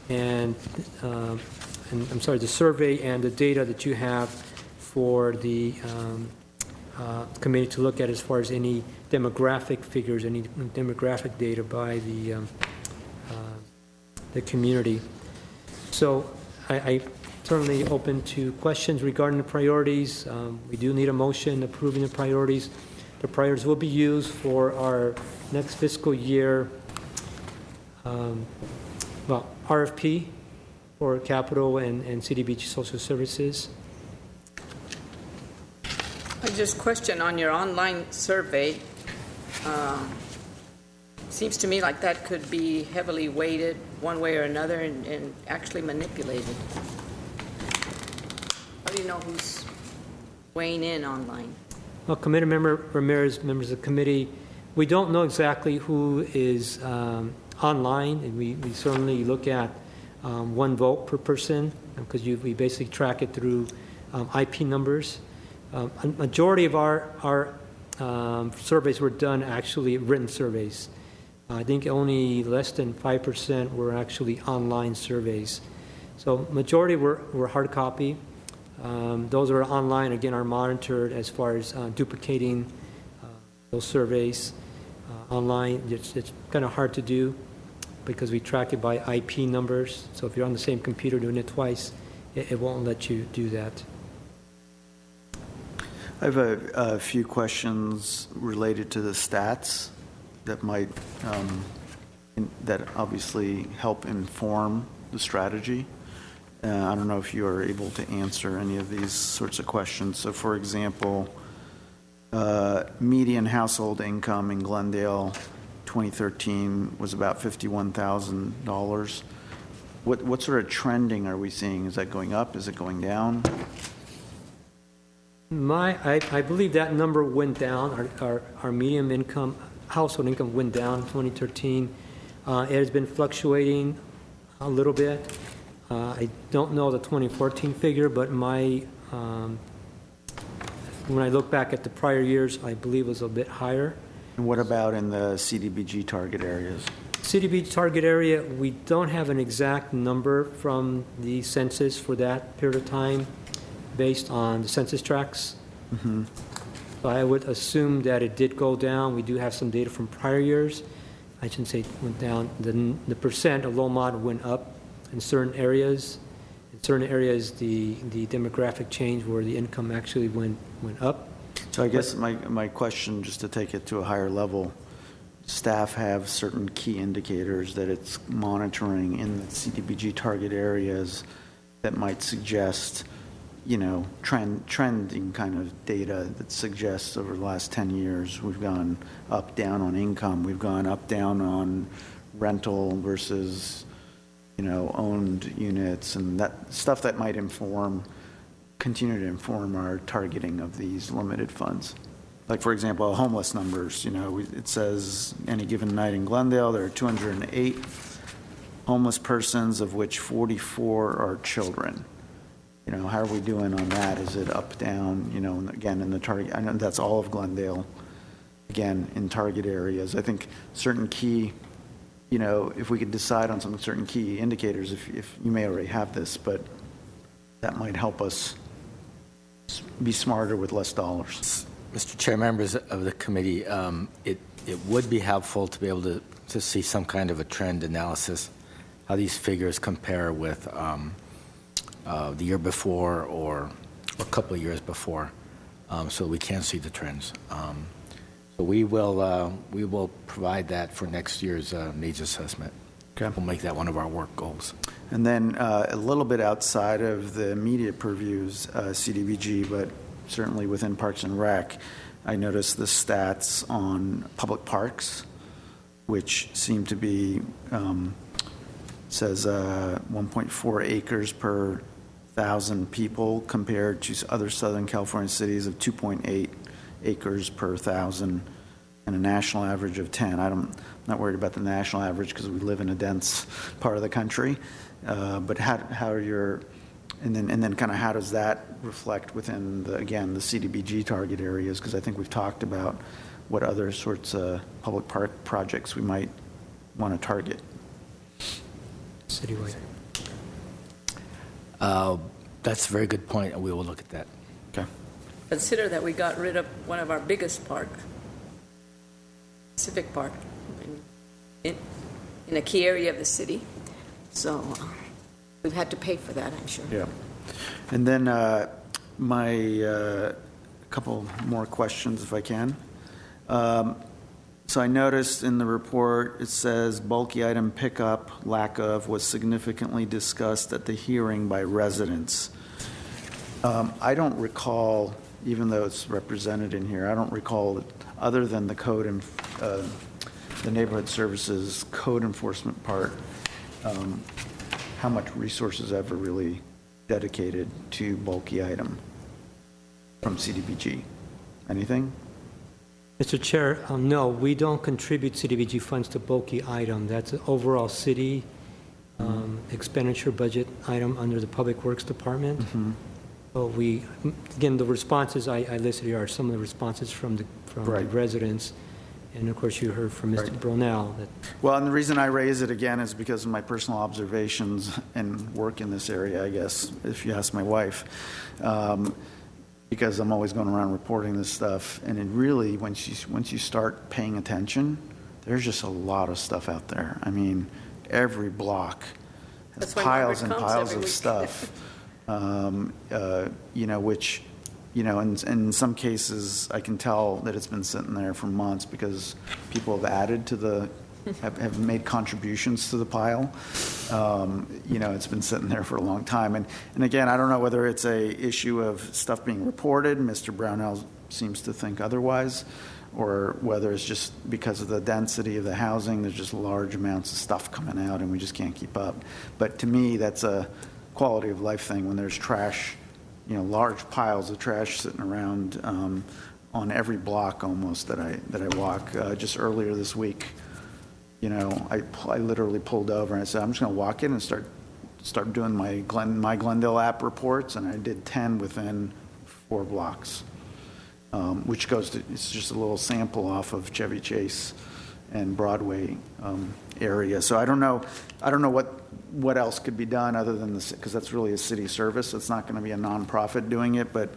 and I'm sorry, the survey and the data that you have for the committee to look at as far as any demographic figures, any demographic data by the community. So I certainly open to questions regarding the priorities. We do need a motion approving the priorities. The priorities will be used for our next fiscal year, RFP for capital and CDBG social services. I just question on your online survey. Seems to me like that could be heavily weighted one way or another and actually manipulated. How do you know who's weighing in online? Well, Committee Member Ramirez, members of the committee, we don't know exactly who is online, and we certainly look at one vote per person because we basically track it through IP numbers. A majority of our surveys were done actually written surveys. I think only less than 5% were actually online surveys. So majority were hard copy. Those are online, again, are monitored as far as duplicating those surveys online. It's kind of hard to do because we track it by IP numbers. So if you're on the same computer doing it twice, it won't let you do that. I have a few questions related to the stats that might, that obviously help inform the strategy. I don't know if you are able to answer any of these sorts of questions. So, for example, median household income in Glendale 2013 was about $51,000. What sort of trending are we seeing? Is that going up? Is it going down? I believe that number went down. Our median income, household income went down in 2013. It has been fluctuating a little bit. I don't know the 2014 figure, but when I look back at the prior years, I believe it was a bit higher. And what about in the CDBG target areas? CDBG target area, we don't have an exact number from the census for that period of time based on the census tracts. Mm-hmm. So I would assume that it did go down. We do have some data from prior years. I shouldn't say it went down. The percent of low mod went up in certain areas. In certain areas, the demographic change where the income actually went up. So I guess my question, just to take it to a higher level, staff have certain key indicators that it's monitoring in the CDBG target areas that might suggest, trending kind of data that suggests over the last 10 years we've gone up, down on income. We've gone up, down on rental versus owned units and that stuff that might continue to inform our targeting of these limited funds. Like, for example, homeless numbers, it says any given night in Glendale, there are 208 homeless persons, of which 44 are children. How are we doing on that? Is it up, down, again, in the target? I know that's all of Glendale, again, in target areas. I think certain key, if we could decide on some certain key indicators, if you may already have this, but that might help us be smarter with less dollars. Mr. Chair, members of the committee, it would be helpful to be able to see some kind of a trend analysis, how these figures compare with the year before or a couple of years before, so we can see the trends. So we will provide that for next year's needs assessment. Okay. We'll make that one of our work goals. And then a little bit outside of the immediate purviews, CDBG, but certainly within Parks and Rec, I noticed the stats on public parks, which seem to be, says 1.4 acres per 1,000 people compared to other Southern California cities of 2.8 acres per 1,000 and a national average of 10. I'm not worried about the national average because we live in a dense part of the country. But how are your, and then kind of how does that reflect within the CDBG target areas? Because I think we've talked about what other sorts of public park projects we might want to target. Citywide. That's a very good point, and we will look at that. Okay. Consider that we got rid of one of our biggest parks, Civic Park, in a key area of the city. So we've had to pay for that, I'm sure. Yeah. And then my couple more questions, if I can. So I noticed in the report it says bulky item pickup, lack of, was significantly discussed at the hearing by residents. I don't recall, even though it's represented in here, I don't recall, other than the code and the neighborhood services code enforcement part, how much resources ever really dedicated to bulky item from CDBG. Anything? Mr. Chair, no, we don't contribute CDBG funds to bulky item. That's an overall city expenditure budget item under the Public Works Department. Mm-hmm. So again, the responses I listed here are some of the responses from the Right. residents. And of course, you heard from Mr. Right. Brunel that. Well, and the reason I raise it again is because of my personal observations and work in this area, I guess, if you ask my wife. Because I'm always going around reporting this stuff, and it really, once you start paying attention, there's just a lot of stuff out there. I mean, every block has That's why piles and Margaret comes piles every of week. stuff, which, in some cases, I can tell that it's been sitting there for months because people have added to the, have made contributions to the pile. It's been sitting there for a long time. And again, I don't know whether it's a issue of stuff being reported, Mr. Brownell seems to think otherwise, or whether it's just because of the density of the housing, there's just large amounts of stuff coming out and we just can't keep up. But to me, that's a quality of life thing when there's trash, large piles of trash sitting around on every block almost that I walk. Just earlier this week, I literally pulled over and I said, I'm just going to walk in and start doing my Glendale app reports, and I did 10 within 4 blocks, which it's just a little sample off of Chevy Chase and Broadway area. So I don't know what else could be done other than this, because that's really a city service. It's not going to be a nonprofit doing it, but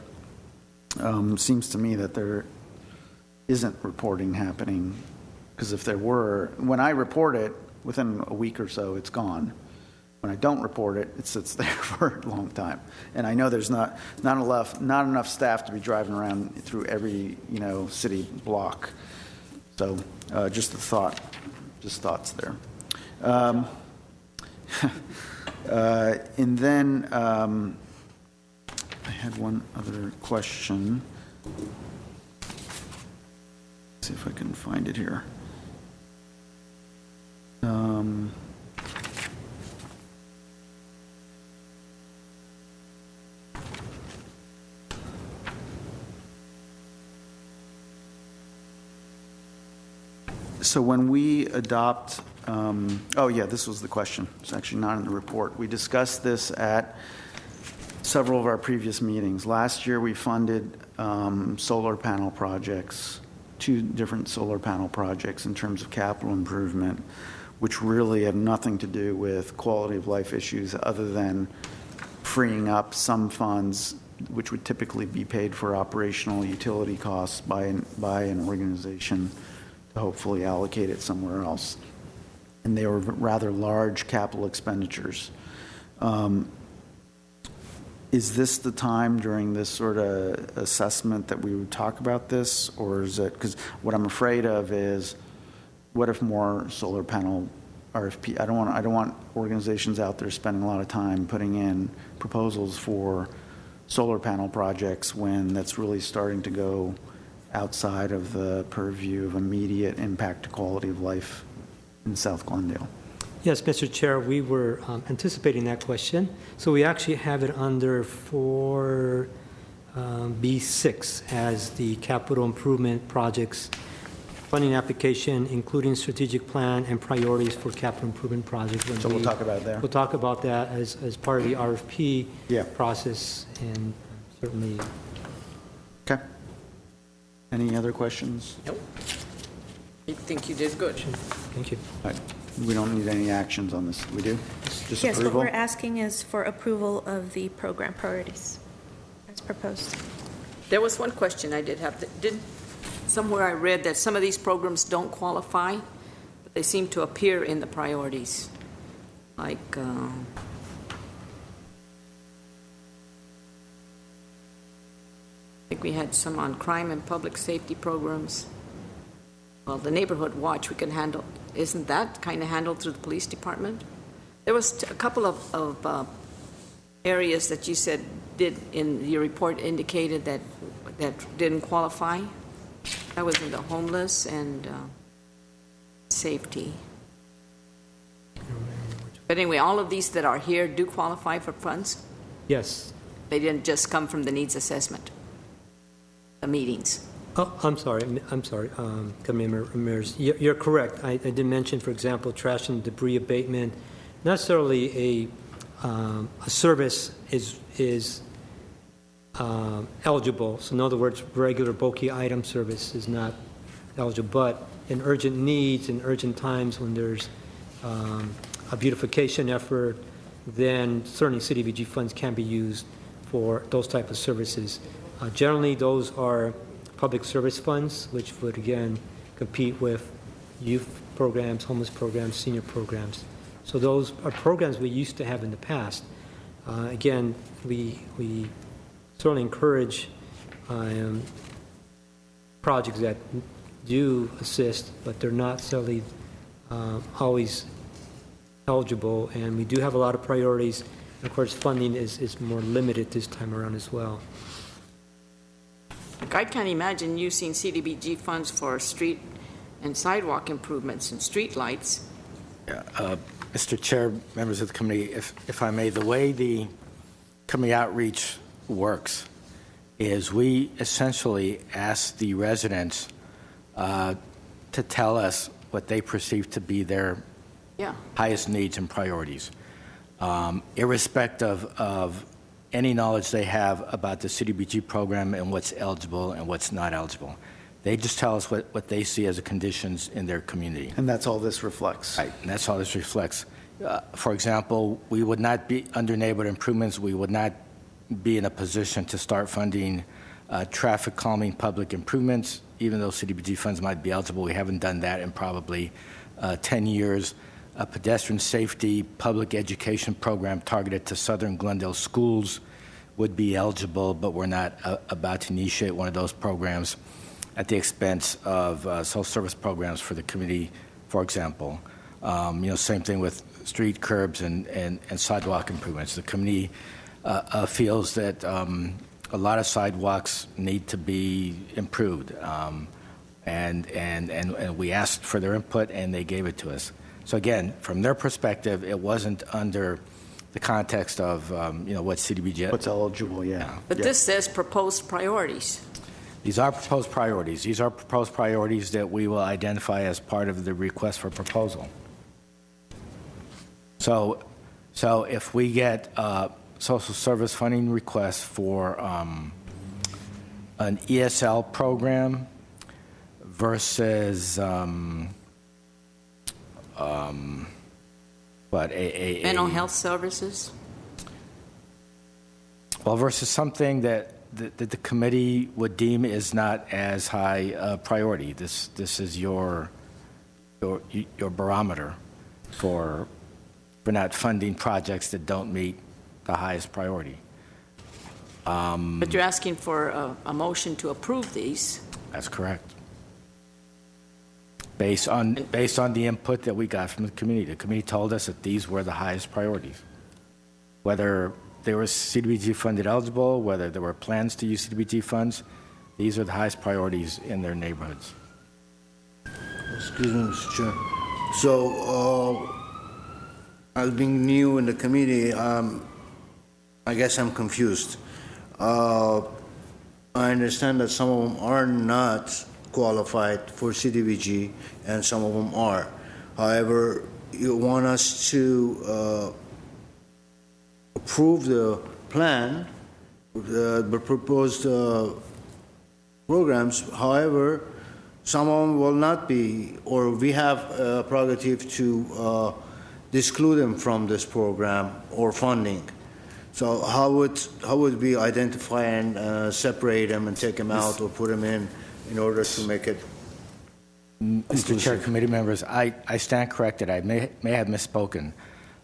seems to me that there isn't reporting happening. Because if there were, when I report it, within a week or so, it's gone. When I don't report it, it sits there for a long time. And I know there's not enough staff to be driving around through every city block. So just thoughts there. And then I had one other question. Let's see if I can find it here. So when we adopt, this was the question. It's actually not in the report. We discussed this at several of our previous meetings. Last year, we funded solar panel projects, 2 different solar panel projects in terms of capital improvement, which really have nothing to do with quality of life issues other than freeing up some funds which would typically be paid for operational utility costs by an organization to hopefully allocate it somewhere else. And they were rather large capital expenditures. Is this the time during this sort of assessment that we would talk about this, or is it, because what I'm afraid of is, what if more solar panel RFP? I don't want organizations out there spending a lot of time putting in proposals for solar panel projects when that's really starting to go outside of the purview of immediate impact to quality of life in South Glendale. Yes, Mr. Chair, we were anticipating that question. So we actually have it under 4B6 as the capital improvement projects funding application, including strategic plan and priorities for capital improvement projects. So we'll talk about it there. We'll talk about that as part of the RFP Yeah. process, and certainly. Okay. Any other questions? Nope. I think you did good. Thank you. All right. We don't need any actions on this. We do? Just Yes, what approval? we're asking is for approval of the program priorities as proposed. There was one question I did have. Somewhere I read that some of these programs don't qualify, but they seem to appear in the priorities. Like, I think we had some on crime and public safety programs. Well, the neighborhood watch we can handle. Isn't that kind of handled through the police department? There was a couple of areas that you said did in your report indicated that didn't qualify. That was in the homeless and safety. But anyway, all of these that are here do qualify for funds. Yes. They didn't just come from the needs assessment, the meetings. Oh, I'm sorry, Commissioner Ramirez. You're correct. I did mention, for example, trash and debris abatement. Not necessarily a service is eligible. So in other words, regular bulky item service is not eligible. But in urgent needs, in urgent times when there's a beautification effort, then certainly CDBG funds can be used for those type of services. Generally, those are public service funds, which would, again, compete with youth programs, homeless programs, senior programs. So those are programs we used to have in the past. Again, we certainly encourage projects that do assist, but they're not necessarily always eligible, and we do have a lot of priorities. And of course, funding is more limited this time around as well. I can't imagine using CDBG funds for street and sidewalk improvements and street lights. Mr. Chair, members of the committee, if I may, the way the community outreach works is we essentially ask the residents to tell us what they perceive to be their highest needs and priorities, irrespective of any knowledge they have about the CDBG program and what's eligible and what's not eligible. They just tell us what they see as the conditions in their community. And that's all this reflects. Right, and that's all this reflects. For example, we would not be, under neighborhood improvements, we would not be in a position to start funding traffic calming public improvements, even though CDBG funds might be eligible. We haven't done that in probably 10 years. A pedestrian safety public education program targeted to Southern Glendale schools would be eligible, but we're not about to initiate one of those programs at the expense of social service programs for the community, for example. Same thing with street curbs and sidewalk improvements. The community feels that a lot of sidewalks need to be improved, and we asked for their input, and they gave it to us. So again, from their perspective, it wasn't under the context of what CDBG. What's eligible, yeah. But this says proposed priorities. These are proposed priorities. These are proposed priorities that we will identify as part of the request for proposal. So if we get social service funding requests for an ESL program versus Mental health services? Well, versus something that the committee would deem is not as high a priority. This is your barometer for not funding projects that don't meet the highest priority. But you're asking for a motion to approve these. That's correct. Based on the input that we got from the committee told us that these were the highest priorities. Whether they were CDBG funded eligible, whether there were plans to use CDBG funds, these are the highest priorities in their neighborhoods. Excuse me, Mr. Chair. So, as being new in the committee, I guess I'm confused. I understand that some of them are not qualified for CDBG and some of them are. However, you want us to approve the plan, the proposed programs. However, some of them will not be, or we have a prerogative to exclude them from this program or funding. So how would we identify and separate them and take them out or put them in order to make it? Mr. Chair, committee members, I stand corrected. I may have misspoken.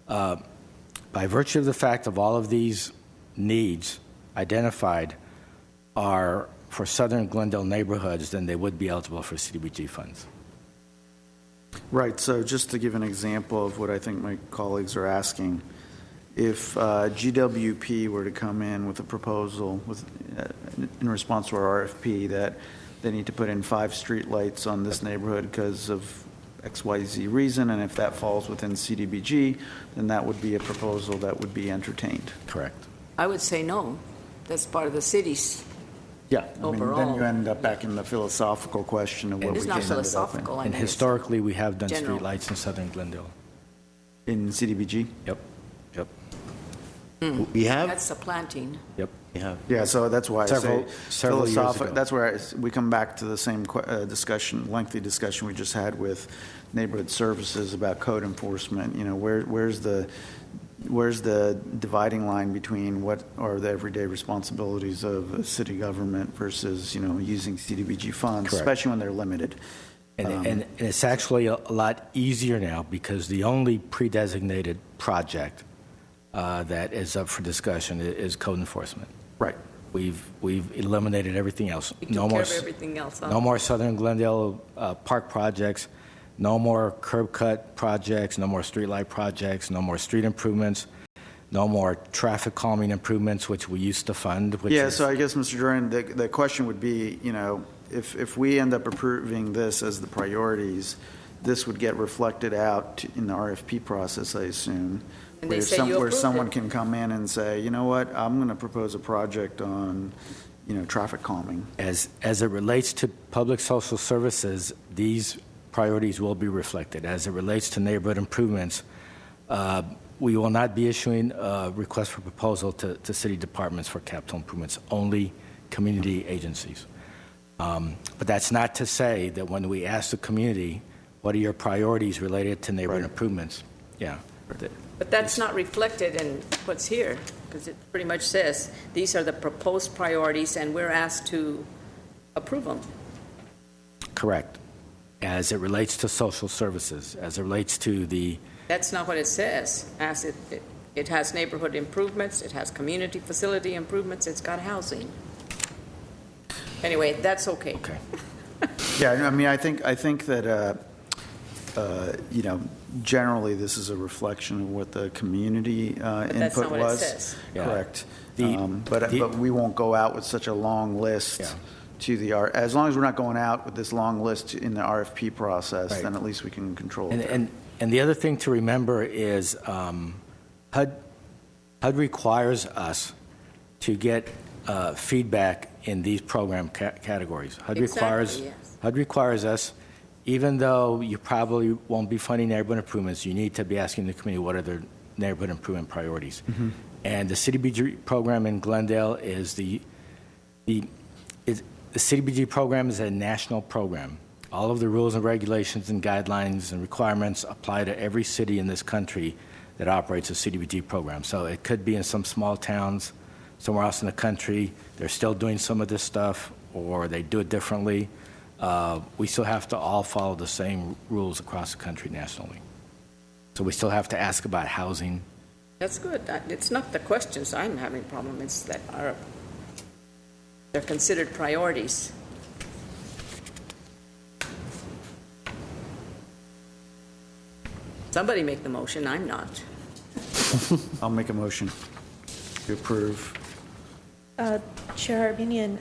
By virtue of the fact of all of these needs identified are for southern Glendale neighborhoods, then they would be eligible for CDBG funds. Right, so just to give an example of what I think my colleagues are asking, if GWP were to come in with a proposal in response to our RFP that they need to put in 5 streetlights on this neighborhood because of XYZ reason, and if that falls within CDBG, then that would be a proposal that would be entertained. Correct. I would say no. That's part of the city's. Yeah, I mean, then Overall. you end up back in the philosophical question of what It's we not just ended up philosophical. I And mean, it's historically, we have done general. streetlights in southern Glendale. in CDBG. Yep. We have? That's supplanting. Yep. We have. Yeah, so that's why I say Several years ago. That's where we come back to the same lengthy discussion we just had with neighborhood services about code enforcement. You know, where's the dividing line between what are the everyday responsibilities of a city government versus, you know, using CDBG funds, Correct. especially when they're limited. And it's actually a lot easier now because the only pre-designated project that is up for discussion is code enforcement. Right. We've eliminated everything else. We took care of everything else. Huh? No more Southern Glendale park projects. No more curb cut projects. No more streetlight projects. No more street improvements. No more traffic calming improvements, which we used to fund. So I guess, Mr. Duran, the question would be, you know, if we end up approving this as the priorities, this would get reflected out in the RFP process, I assume. And they say you where approved someone it. can come in and say, you know what, I'm going to propose a project on, you know, traffic calming. As it relates to public social services, these priorities will be reflected. As it relates to neighborhood improvements, we will not be issuing a request for proposal to city departments for capital improvements, only community agencies. But that's not to say that when we ask the community, what are your priorities related to neighborhood improvements? Yeah. But that's not reflected in what's here, because it pretty much says, these are the proposed priorities, and we're asked to approve them. Correct. As it relates to social services, as it relates to the... That's not what it says. It has neighborhood improvements, it has community facility improvements, it's got housing. Anyway, that's okay. Okay. Yeah, I mean, I think that, you know, generally this is a reflection of what the community that's input not what was. it says. Yeah. Correct. The- But we won't go out with such a long list Yeah. to the as long as we're not going out with this long list in the RFP process, Right. then at least we can control it. And the other thing to remember is HUD requires us to get feedback in these program categories. HUD Exactly, yes. HUD requires us, even though you probably won't be funding neighborhood improvements, you need to be asking the committee what are their neighborhood improvement priorities. And the CDBG program in Glendale is the CDBG program is a national program. All of the rules and regulations and guidelines and requirements apply to every city in this country that operates a CDBG program. So it could be in some small towns, somewhere else in the country, they're still doing some of this stuff, or they do it differently. We still have to all follow the same rules across the country nationally. So we still have to ask about housing. That's good. It's not the questions I'm having a problem, it's that they're considered priorities. Somebody make the motion, I'm not. I'll make a motion to approve. Chair Armenian,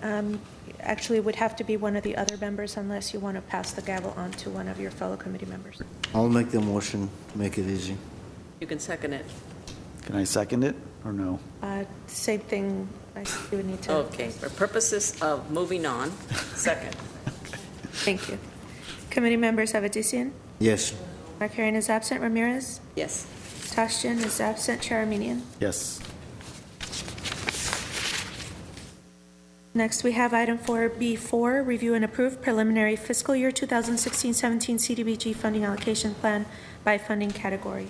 actually, it would have to be one of the other members unless you want to pass the gavel on to one of your fellow committee members. I'll make the motion to make it easy. You can second it. Can I second it or no? Same thing, I think you would need to. Okay, for purposes of moving on, second. Thank you. Committee members Avedisian, Yes. Markarian is absent, Ramirez, Yes. Tashjian is absent, Chair Armenian. Yes. Next, we have item 4B4, review and approve preliminary fiscal year 2016-17 CDBG funding allocation plan by funding category.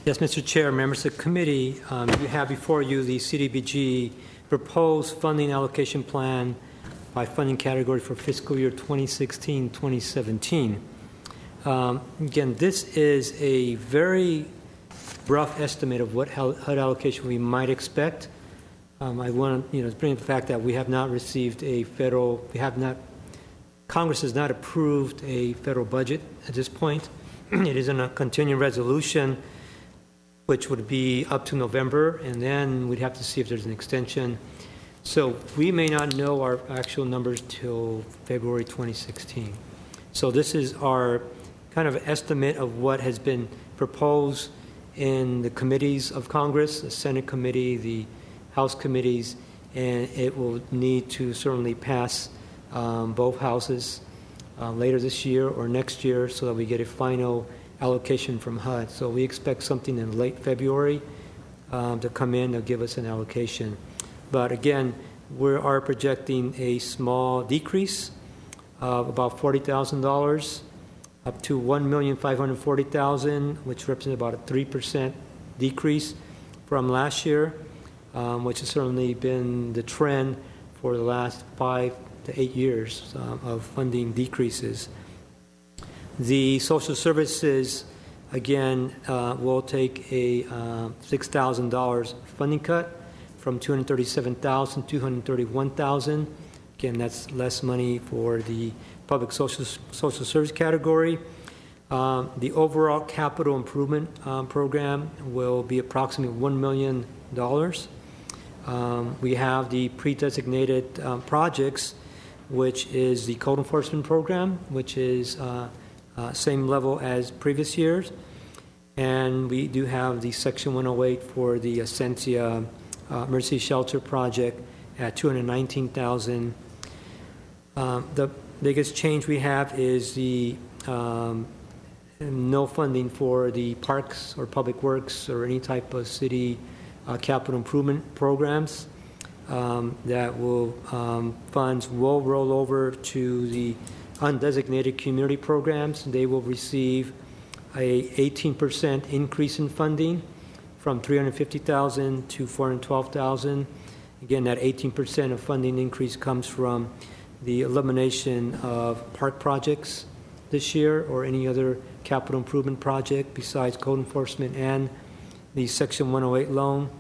Yes, Mr. Chair, members of the committee, you have before you the CDBG proposed funding allocation plan by funding category for fiscal year 2016-2017. Again, this is a very rough estimate of what HUD allocation we might expect. I want to, bring up the fact that we have not received Congress has not approved a federal budget at this point. It is in a continuing resolution, which would be up to November, and then we'd have to see if there's an extension. So we may not know our actual numbers till February 2016. So this is our kind of estimate of what has been proposed in the committees of Congress, the Senate committee, the House committees, and it will need to certainly pass both houses later this year or next year so that we get a final allocation from HUD. So we expect something in late February to come in to give us an allocation. But again, we are projecting a small decrease of about $40,000 up to $1,540,000, which represents about a 3% decrease from last year, which has certainly been the trend for the last 5 to 8 years of funding decreases. The social services, again, will take a $6,000 funding cut from $237,000 to $231,000. Again, that's less money for the public social service category. The overall capital improvement program will be approximately $1 million. We have the pre-designated projects, which is the code enforcement program, which is same level as previous years. And we do have the Section 108 for the Essentia Emergency Shelter Project at $219,000. The biggest change we have is the no funding for the parks or public works or any type of city capital improvement programs. That will funds will roll over to the undesignated community programs. They will receive a 18% increase in funding from $350,000 to $412,000. Again, that 18% of funding increase comes from the elimination of park projects this year or any other capital improvement project besides code enforcement and the Section 108 loan.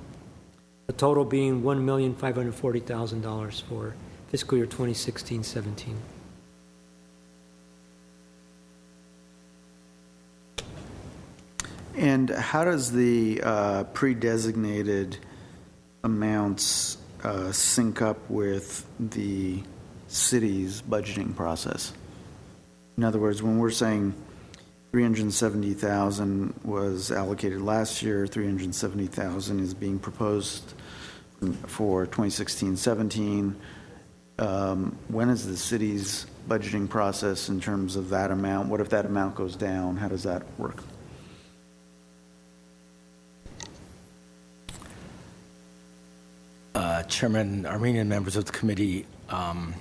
The total being $1,540,000 for fiscal year 2016-17. And how does the pre-designated amounts sync up with the city's budgeting process? In other words, when we're saying $370,000 was allocated last year. $370,000 is being proposed for 2016-17. When is the city's budgeting process in terms of that amount? What if that amount goes down? How does that work? Chairman Armenian, members of the committee, the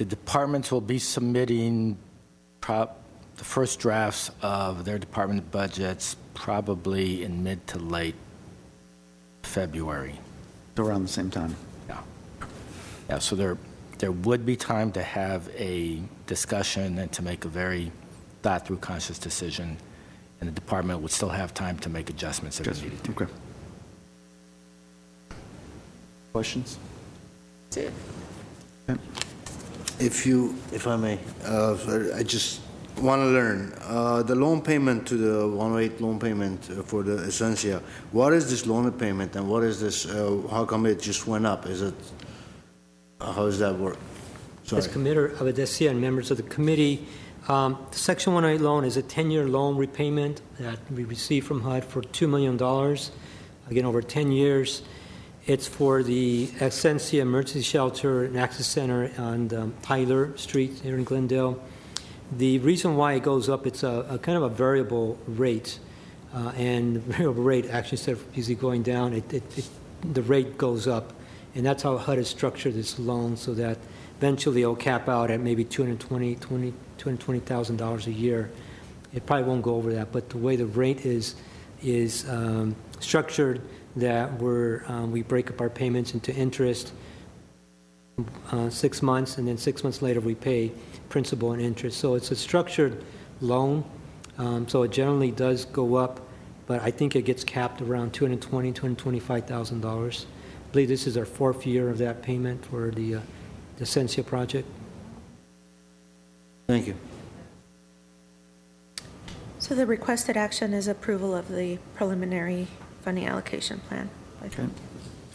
departments will be submitting the first drafts of their department budgets probably in mid to late February. So around the same time. Yeah, so there would be time to have a discussion and to make a very thought-through, conscious decision, and the department would still have time to make adjustments if it needed to. Okay. Questions? That's it. Okay. If I may, I just want to learn, the loan payment to the 108 loan payment for the Essencia, what is this loan payment and what is this, how come it just went up? Is it, how does that work? Sorry. As Commissioner Avedisia and members of the committee, the Section 108 loan is a 10-year loan repayment that we received from HUD for $2 million, again, over 10 years. It's for the Essencia Emergency Shelter and Access Center on Tyler Street here in Glendale. The reason why it goes up, it's a kind of a variable rate, and the variable rate actually, instead of usually going down, the rate goes up, and that's how HUD has structured this loan, so that eventually it'll cap out at maybe $220,000 a year. It probably won't go over that, but the way the rate is structured, that we break up our payments into interest 6 months, and then 6 months later we pay principal and interest. So it's a structured loan, so it generally does go up, but I think it gets capped around $225,000. I believe this is our 4th year of that payment for the Essencia project. Thank you. So the requested action is approval of the preliminary funding allocation plan. Okay.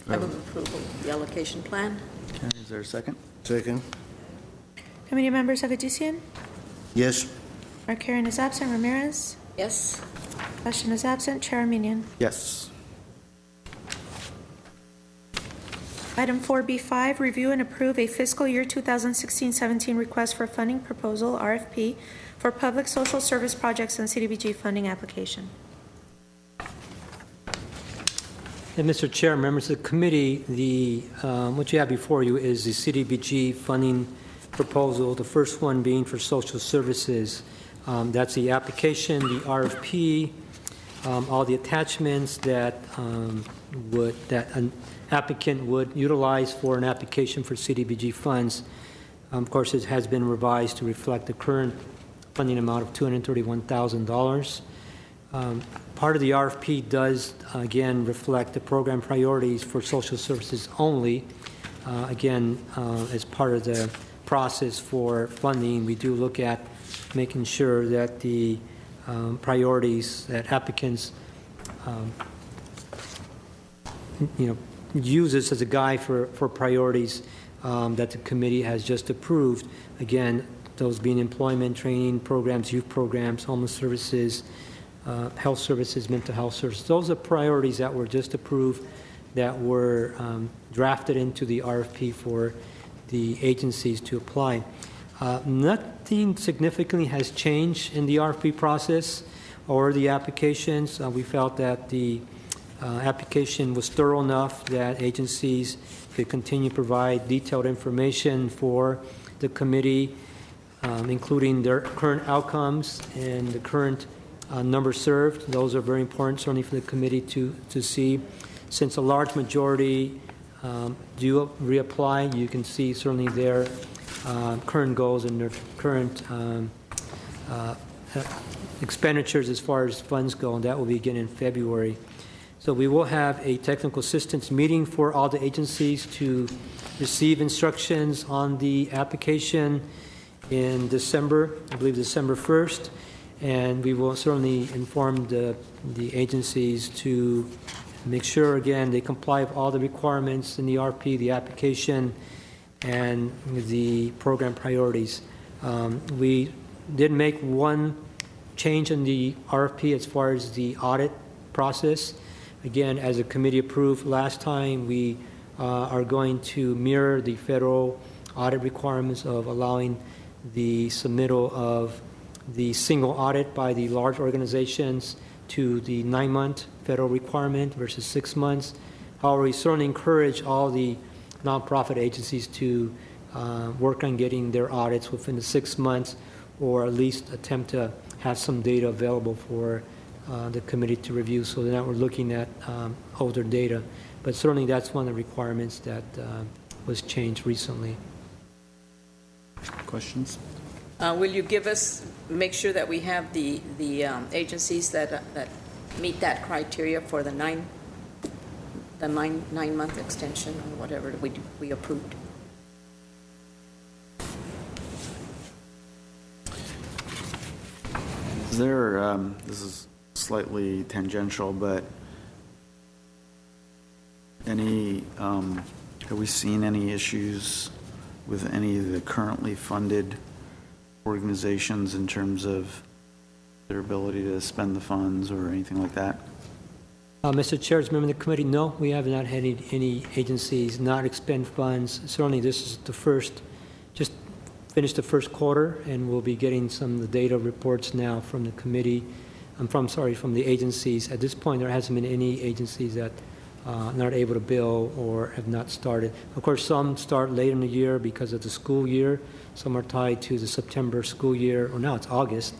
I move approval of the allocation plan. Okay. Is there a second? Second. Committee members Avedisian? Yes. Markarian is absent. Ramirez? Yes. Question is absent. Chair Armenian. Yes. Item 4B5, review and approve a fiscal year 2016-17 request for funding proposal, RFP, for public social service projects and CDBG funding application. And Mr. Chair, members of the committee, what you have before you is the CDBG funding proposal, the first one being for social services. That's the application, the RFP, all the attachments that an applicant would utilize for an application for CDBG funds. Of course, it has been revised to reflect the current funding amount of $231,000. Part of the RFP does, again, reflect the program priorities for social services only. Again, as part of the process for funding, we do look at making sure that the priorities that applicants use this as a guide for priorities that the committee has just approved. Again, those being employment, training programs, youth programs, homeless services, health services, mental health services. Those are priorities that were just approved, that were drafted into the RFP for the agencies to apply. Nothing significantly has changed in the RFP process or the applications. We felt that the application was thorough enough that agencies could continue to provide detailed information for the committee, including their current outcomes and the current number served. Those are very important, certainly for the committee to see. Since a large majority do reapply, you can see certainly their current goals and their current expenditures as far as funds go, and that will begin in February. So we will have a technical assistance meeting for all the agencies to receive instructions on the application in December, I believe December 1st, and we will certainly inform the agencies to make sure, again, they comply with all the requirements in the RP, the application, and the program priorities. We did make one change in the RFP as far as the audit process. Again, as the committee approved last time, we are going to mirror the federal audit requirements of allowing the submittal of the single audit by the large organizations to the 9-month federal requirement versus 6 months. However, we certainly encourage all the nonprofit agencies to work on getting their audits within the 6 months, or at least attempt to have some data available for the committee to review, so that we're looking at older data. But certainly that's one of the requirements that was changed recently. Questions? Will you make sure that we have the agencies that meet that criteria for the nine-month extension or whatever we approved? Is there, this is slightly tangential, but have we seen any issues with any of the currently funded organizations in terms of their ability to spend the funds or anything like that? Mr. Chair, as a member of the committee, no, we have not had any agencies not expend funds. Certainly this is the first, just finished the first quarter, and we'll be getting some of the data reports now from the committee, from the agencies. At this point, there hasn't been any agencies that not able to bill or have not started. Of course, some start late in the year because of the school year. Some are tied to the September school year, or now it's August.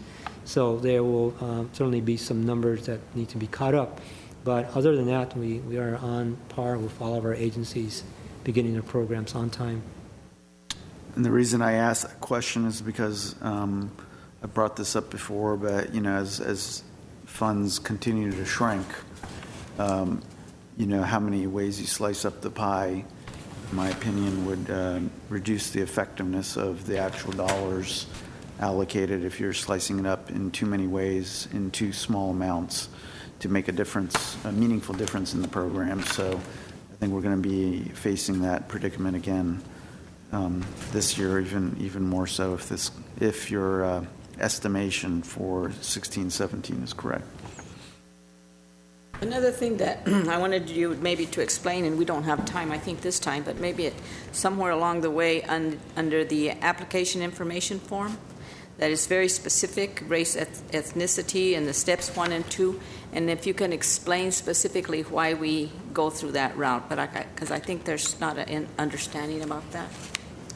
So there will certainly be some numbers that need to be caught up. But other than that, we are on par with all of our agencies beginning their programs on time. And the reason I asked that question is because I brought this up before, but as funds continue to shrink, how many ways you slice up the pie, in my opinion, would reduce the effectiveness of the actual dollars allocated if you're slicing it up in too many ways, in too small amounts, to make a difference, a meaningful difference in the program. So I think we're going to be facing that predicament again this year, even more so if your estimation for 16-17 is correct. Another thing that I wanted you maybe to explain, and we don't have time, I think, this time, but maybe somewhere along the way under the application information form, that is very specific, race, ethnicity, and the steps 1 and 2, and if you can explain specifically why we go through that route, but because I think there's not an understanding about that.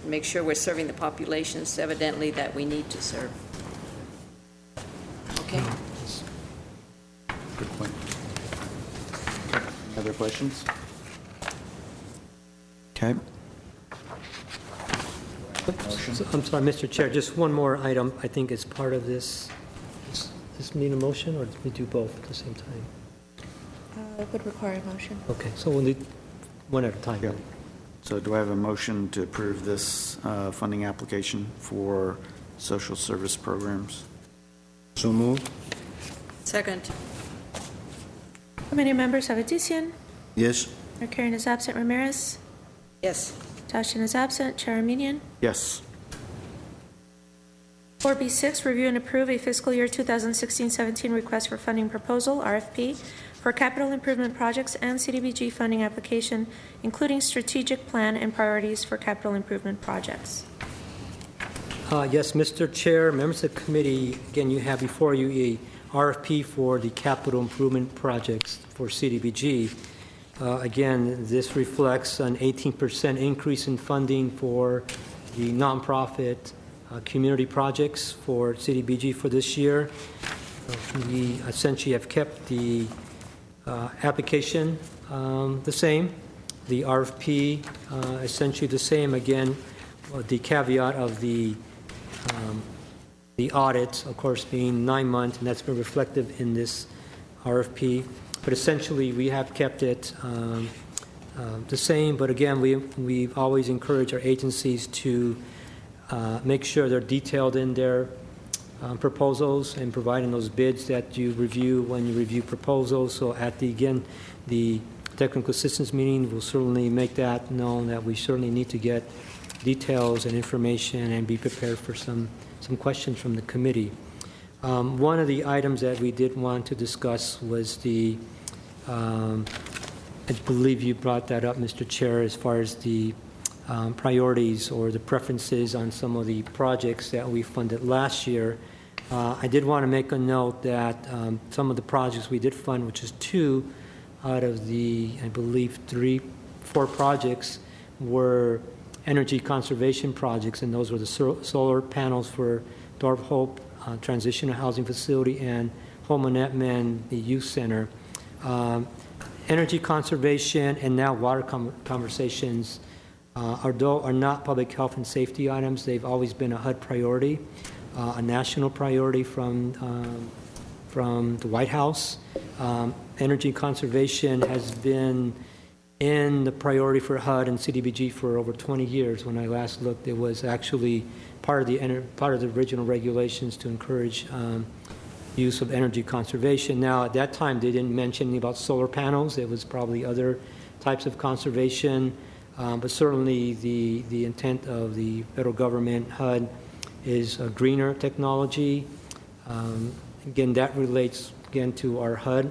Make sure we're serving the populations evidently that we need to serve. Okay. Good point. Other questions? Okay. I'm sorry, Mr. Chair, just one more item. I think it's part of this need a motion, or did we do both at the same time? It would require a motion. Okay, so we'll need one at a time. Yeah. So do I have a motion to approve this funding application for social service programs? So moved. Second. Committee members Avedisian. Yes. Karen is absent. Ramirez. Yes. Tashin is absent. Chair Armenian. Yes. 4B6, review and approve a fiscal year 2016-17 request for funding proposal, RFP, for capital improvement projects and CDBG funding application, including strategic plan and priorities for capital improvement projects. Yes, Mr. Chair, members of the committee, again, you have before you a RFP for the capital improvement projects for CDBG. Again, this reflects an 18% increase in funding for the nonprofit community projects for CDBG for this year. We essentially have kept the application the same, the RFP essentially the same. Again, the caveat of the audit, of course, being 9 months, and that's been reflective in this RFP. But essentially, we have kept it the same. But again, we've always encouraged our agencies to make sure they're detailed in their proposals and providing those bids that you review when you review proposals. So at the technical assistance meeting, we'll certainly make that known that we certainly need to get details and information and be prepared for some questions from the committee. One of the items that we did want to discuss was the, I believe you brought that up, Mr. Chair, as far as the priorities or the preferences on some of the projects that we funded last year. I did want to make a note that some of the projects we did fund, which is 2 out of the, I believe, 4 projects, were energy conservation projects, and those were the solar panels for Door of Hope Transitional Housing Facility and Home Netman, the Youth Center. Energy conservation and now water conversations, although are not public health and safety items, they've always been a HUD priority, a national priority from the White House. Energy conservation has been in the priority for HUD and CDBG for over 20 years. When I last looked, it was actually part of the original regulations to encourage use of energy conservation. Now, at that time, they didn't mention anything about solar panels. It was probably other types of conservation, but certainly the intent of the federal government, HUD, is a greener technology. Again, that relates, again, to our HUD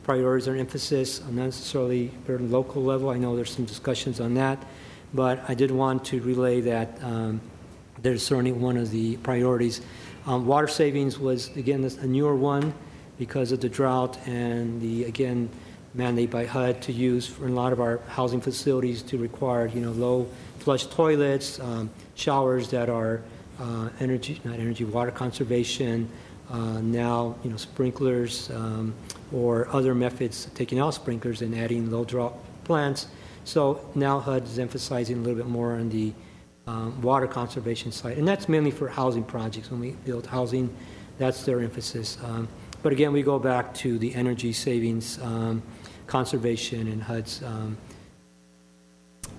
priorities or emphasis, not necessarily very local level. I know there's some discussions on that, but I did want to relay that there's certainly one of the priorities. Water savings was, again, a newer one because of the drought and the, again, mandate by HUD to use for a lot of our housing facilities to require, low flush toilets, showers that are water conservation, now, sprinklers or other methods, taking out sprinklers and adding low drought plants. So now HUD is emphasizing a little bit more on the water conservation side, and that's mainly for housing projects. When we build housing, that's their emphasis. But again, we go back to the energy savings, conservation, and HUD's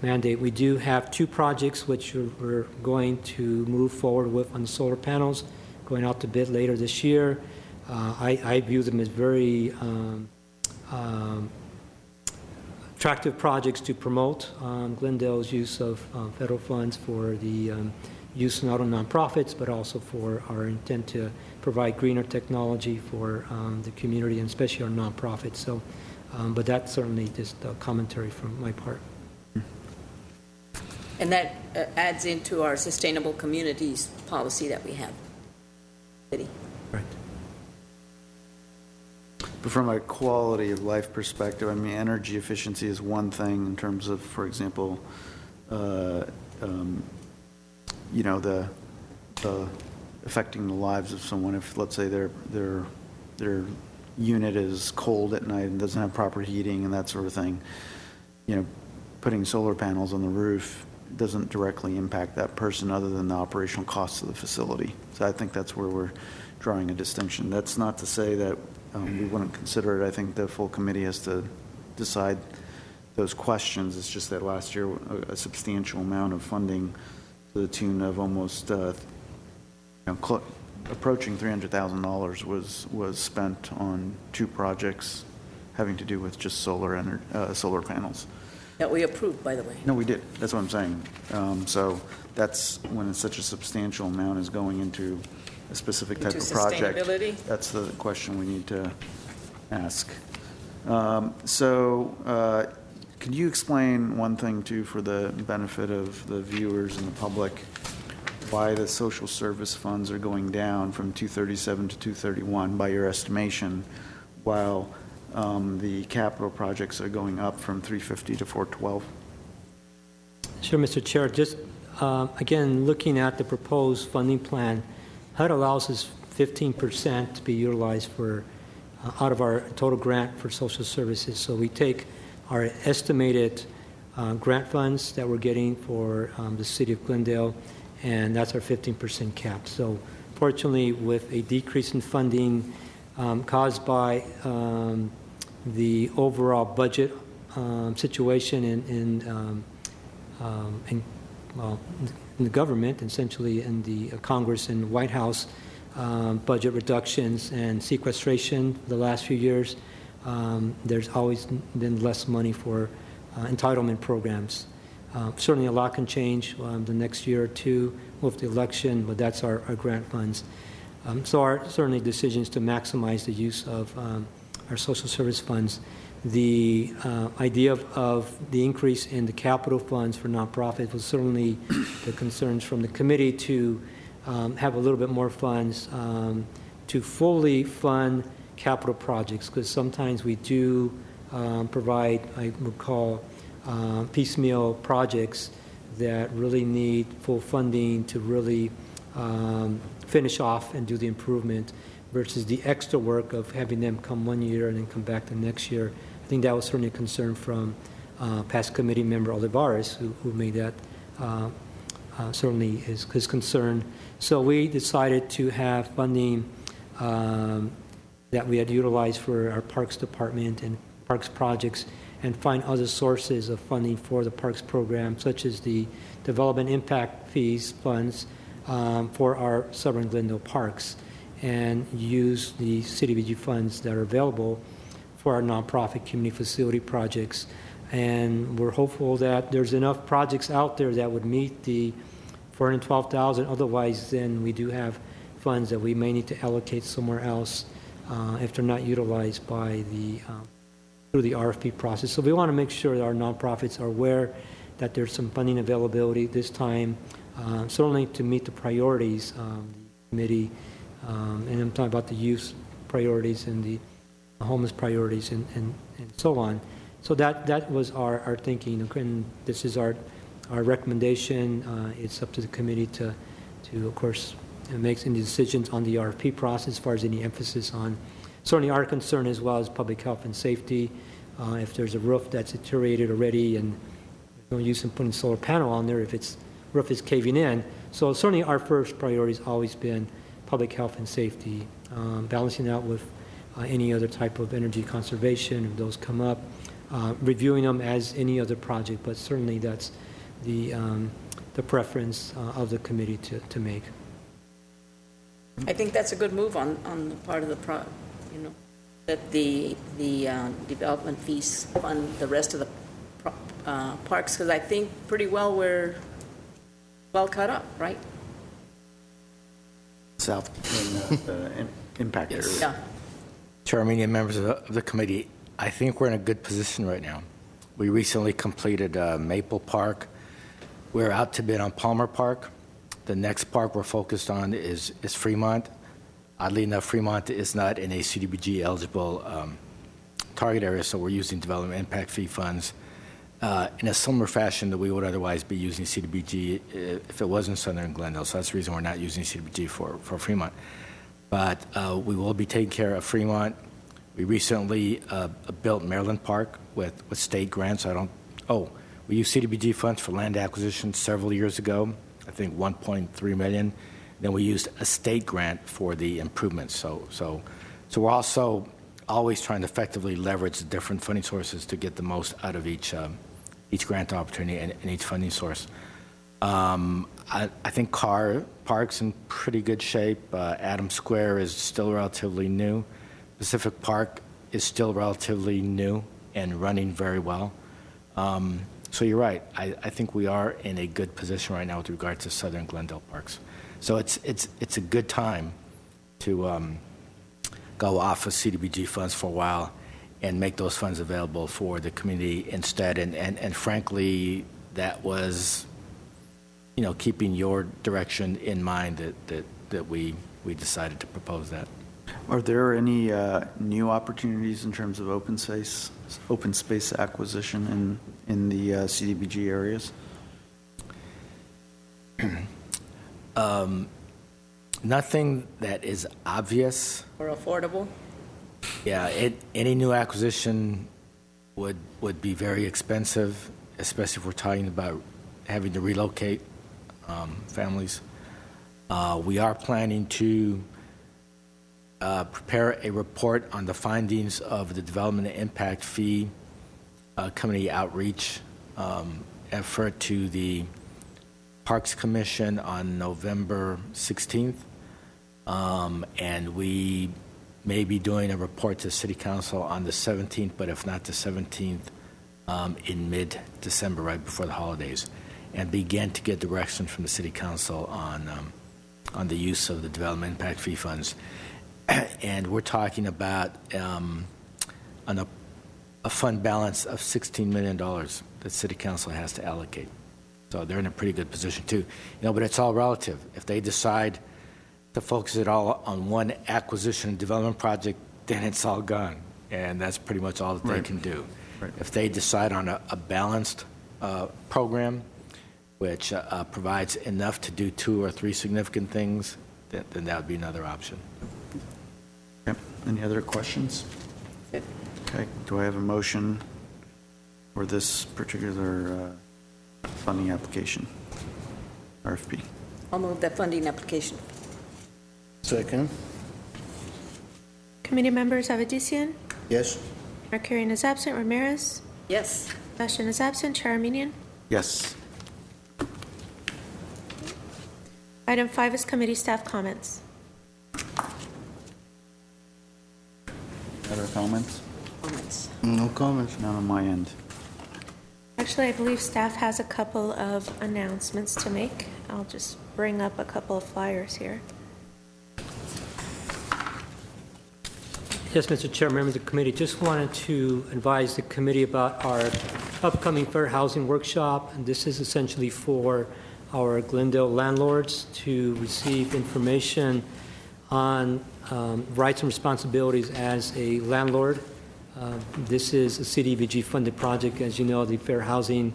mandate. We do have 2 projects which we're going to move forward with on the solar panels, going out to bid later this year. I view them as very attractive projects to promote Glendale's use of federal funds for the use not only nonprofits, but also for our intent to provide greener technology for the community and especially our nonprofits. So, but that's certainly just a commentary from my part. And that adds into our sustainable communities policy that we have. City. Right. But from a quality of life perspective, I mean, energy efficiency is one thing in terms of, for example, the affecting the lives of someone. If, let's say, their unit is cold at night and doesn't have proper heating and that sort of thing, putting solar panels on the roof doesn't directly impact that person other than the operational costs of the facility. So I think that's where we're drawing a distinction. That's not to say that we wouldn't consider it. I think the full committee has to decide those questions. It's just that last year a substantial amount of funding to the tune of almost approaching $300,000 was spent on 2 projects having to do with just solar panels. That we approved, by the way. No, we did. That's what I'm saying. So that's when it's such a substantial amount is going into a specific type of project. Sustainability? That's the question we need to ask. Could you explain one thing, too, for the benefit of the viewers and the public, why the social service funds are going down from 237 to 231 by your estimation, while the capital projects are going up from 350 to 412? Sure, Mr. Chair. Just again, looking at the proposed funding plan, HUD allows us 15% to be utilized for out of our total grant for social services. So we take our estimated grant funds that we're getting for the city of Glendale, and that's our 15% cap. So fortunately, with a decrease in funding caused by the overall budget situation in the government, essentially in the Congress and White House, budget reductions and sequestration the last few years, there's always been less money for entitlement programs. Certainly a lot can change the next year or two with the election, but that's our grant funds. So our certainly decisions to maximize the use of our social service funds. The idea of the increase in the capital funds for nonprofits was certainly the concerns from the committee to have a little bit more funds to fully fund capital projects, because sometimes we do provide, I would call, piecemeal projects that really need full funding to really finish off and do the improvement versus the extra work of having them come one year and then come back the next year. I think that was certainly a concern from past committee member Olivares, who made that certainly his concern. So we decided to have funding that we had utilized for our Parks Department and Parks projects and find other sources of funding for the Parks program, such as the Development Impact Fees funds for our Southern Glendale Parks, and use the CDBG funds that are available for our nonprofit community facility projects. And we're hopeful that there's enough projects out there that would meet the $412,000. Otherwise, then we do have funds that we may need to allocate somewhere else if they're not utilized by the through the RFP process. So we want to make sure that our nonprofits are aware that there's some funding availability this time, certainly to meet the priorities, the committee, and I'm talking about the youth priorities and the homeless priorities and so on. So that was our thinking, and this is our recommendation. It's up to the committee to of course, make any decisions on the RFP process as far as any emphasis on. Certainly our concern as well as public health and safety. If there's a roof that's deteriorated already and there's no use in putting a solar panel on there if its roof is caving in. So certainly our first priority has always been public health and safety, balancing out with any other type of energy conservation if those come up, reviewing them as any other project, but certainly that's the preference of the committee to make. I think that's a good move on the part of the that the development fees fund the rest of the parks, because I think pretty well we're well cut up, right? South impact area. Yeah. Chairman and members of the committee, I think we're in a good position right now. We recently completed Maple Park. We're out to bid on Palmer Park. The next park we're focused on is Fremont. Oddly enough, Fremont is not in a CDBG eligible target area, so we're using development impact fee funds in a similar fashion that we would otherwise be using CDBG if it wasn't Southern Glendale. So that's the reason we're not using CDBG for Fremont. But we will be taking care of Fremont. We recently built Maryland Park with state grants. We used CDBG funds for land acquisition several years ago, I think 1.3 million. Then we used a state grant for the improvements. So we're also always trying to effectively leverage the different funding sources to get the most out of each grant opportunity and each funding source. I think Park's in pretty good shape. Adams Square is still relatively new. Pacific Park is still relatively new and running very well. So you're right. I think we are in a good position right now with regard to Southern Glendale Parks. So it's a good time to go off of CDBG funds for a while and make those funds available for the community instead. And frankly, that was, keeping your direction in mind that we decided to propose that. Are there any new opportunities in terms of open space acquisition in the CDBG areas? Nothing that is obvious. Or affordable? Yeah, any new acquisition would be very expensive, especially if we're talking about having to relocate families. We are planning to prepare a report on the findings of the Development Impact Fee Committee outreach effort to the Parks Commission on November 16th. And we may be doing a report to City Council on the 17th, but if not the 17th, in mid-December, right before the holidays, and begin to get direction from the City Council on on the use of the development impact fee funds. And we're talking about a fund balance of $16 million that City Council has to allocate. So they're in a pretty good position too. But it's all relative. If they decide to focus it all on one acquisition and development project, then it's all gone. And that's pretty much all that they can do. Right. If they decide on a balanced program, which provides enough to do 2 or 3 significant things, then that would be another option. Okay. Any other questions? Okay. Do I have a motion for this particular funding application, RFP? I'll move that funding application. Second. Committee members Avedisian, Yes. Markarian is absent, Ramirez, Yes. Sebastian is absent, Chair Armenian. Yes. Item 5 is committee staff comments. Other comments? Comments. No comments. None on my end. Actually, I believe staff has a couple of announcements to make. I'll just bring up a couple of flyers here. Yes, Mr. Chair, members of the committee, just wanted to advise the committee about our upcoming fair housing workshop. And this is essentially for our Glendale landlords to receive information on rights and responsibilities as a landlord. This is a CDBG funded project. As you know, the Fair Housing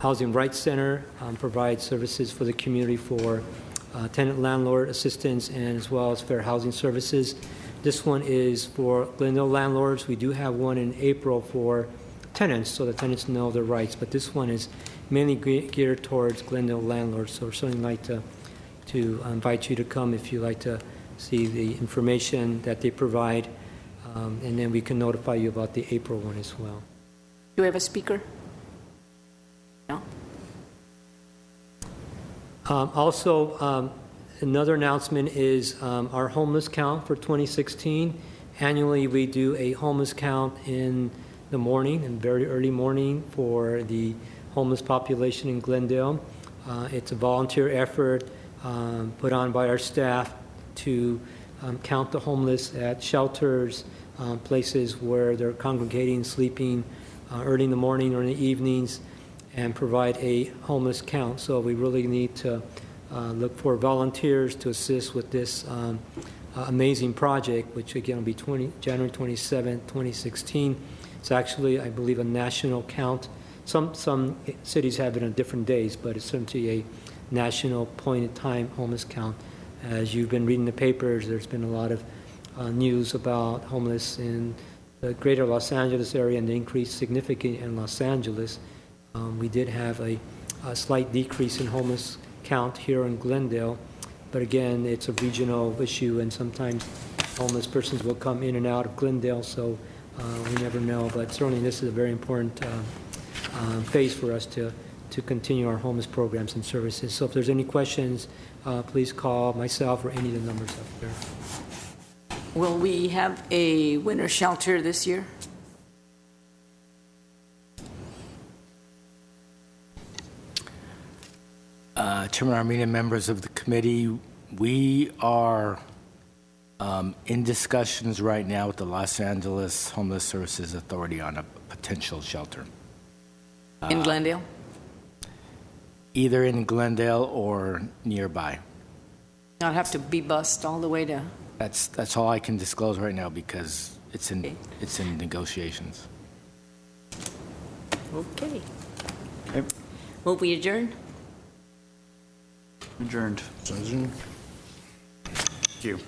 Rights Center provides services for the community for tenant landlord assistance and as well as fair housing services. This one is for Glendale landlords. We do have one in April for tenants, so the tenants know their rights, but this one is mainly geared towards Glendale landlords. So we're certainly like to invite you to come if you'd like to see the information that they provide, and then we can notify you about the April one as well. Do we have a speaker? No? Also, another announcement is our homeless count for 2016. Annually, we do a homeless count in the morning, in very early morning, for the homeless population in Glendale. It's a volunteer effort put on by our staff to count the homeless at shelters, places where they're congregating, sleeping early in the morning or in the evenings, and provide a homeless count. So we really need to look for volunteers to assist with this amazing project, which again will be January 27, 2016. It's actually, I believe, a national count. Some cities have it on different days, but it's certainly a national point-in-time homeless count. As you've been reading the papers, there's been a lot of news about homeless in the greater Los Angeles area and the increase significantly in Los Angeles. We did have a slight decrease in homeless count here in Glendale, but again, it's a regional issue, and sometimes homeless persons will come in and out of Glendale, so we never know. But certainly, this is a very important phase for us to continue our homeless programs and services. So, if there's any questions, please call myself or any of the numbers up there. Will we have a winter shelter this year? Chairman Armenia, members of the committee, we are in discussions right now with the Los Angeles Homeless Services Authority on a potential shelter. In Glendale? Either in Glendale or nearby. Not have to be bused all the way to... That's all I can disclose right now because it's in negotiations. Okay. Okay. Will we adjourn? Adjourned. Sounds good. Thank you.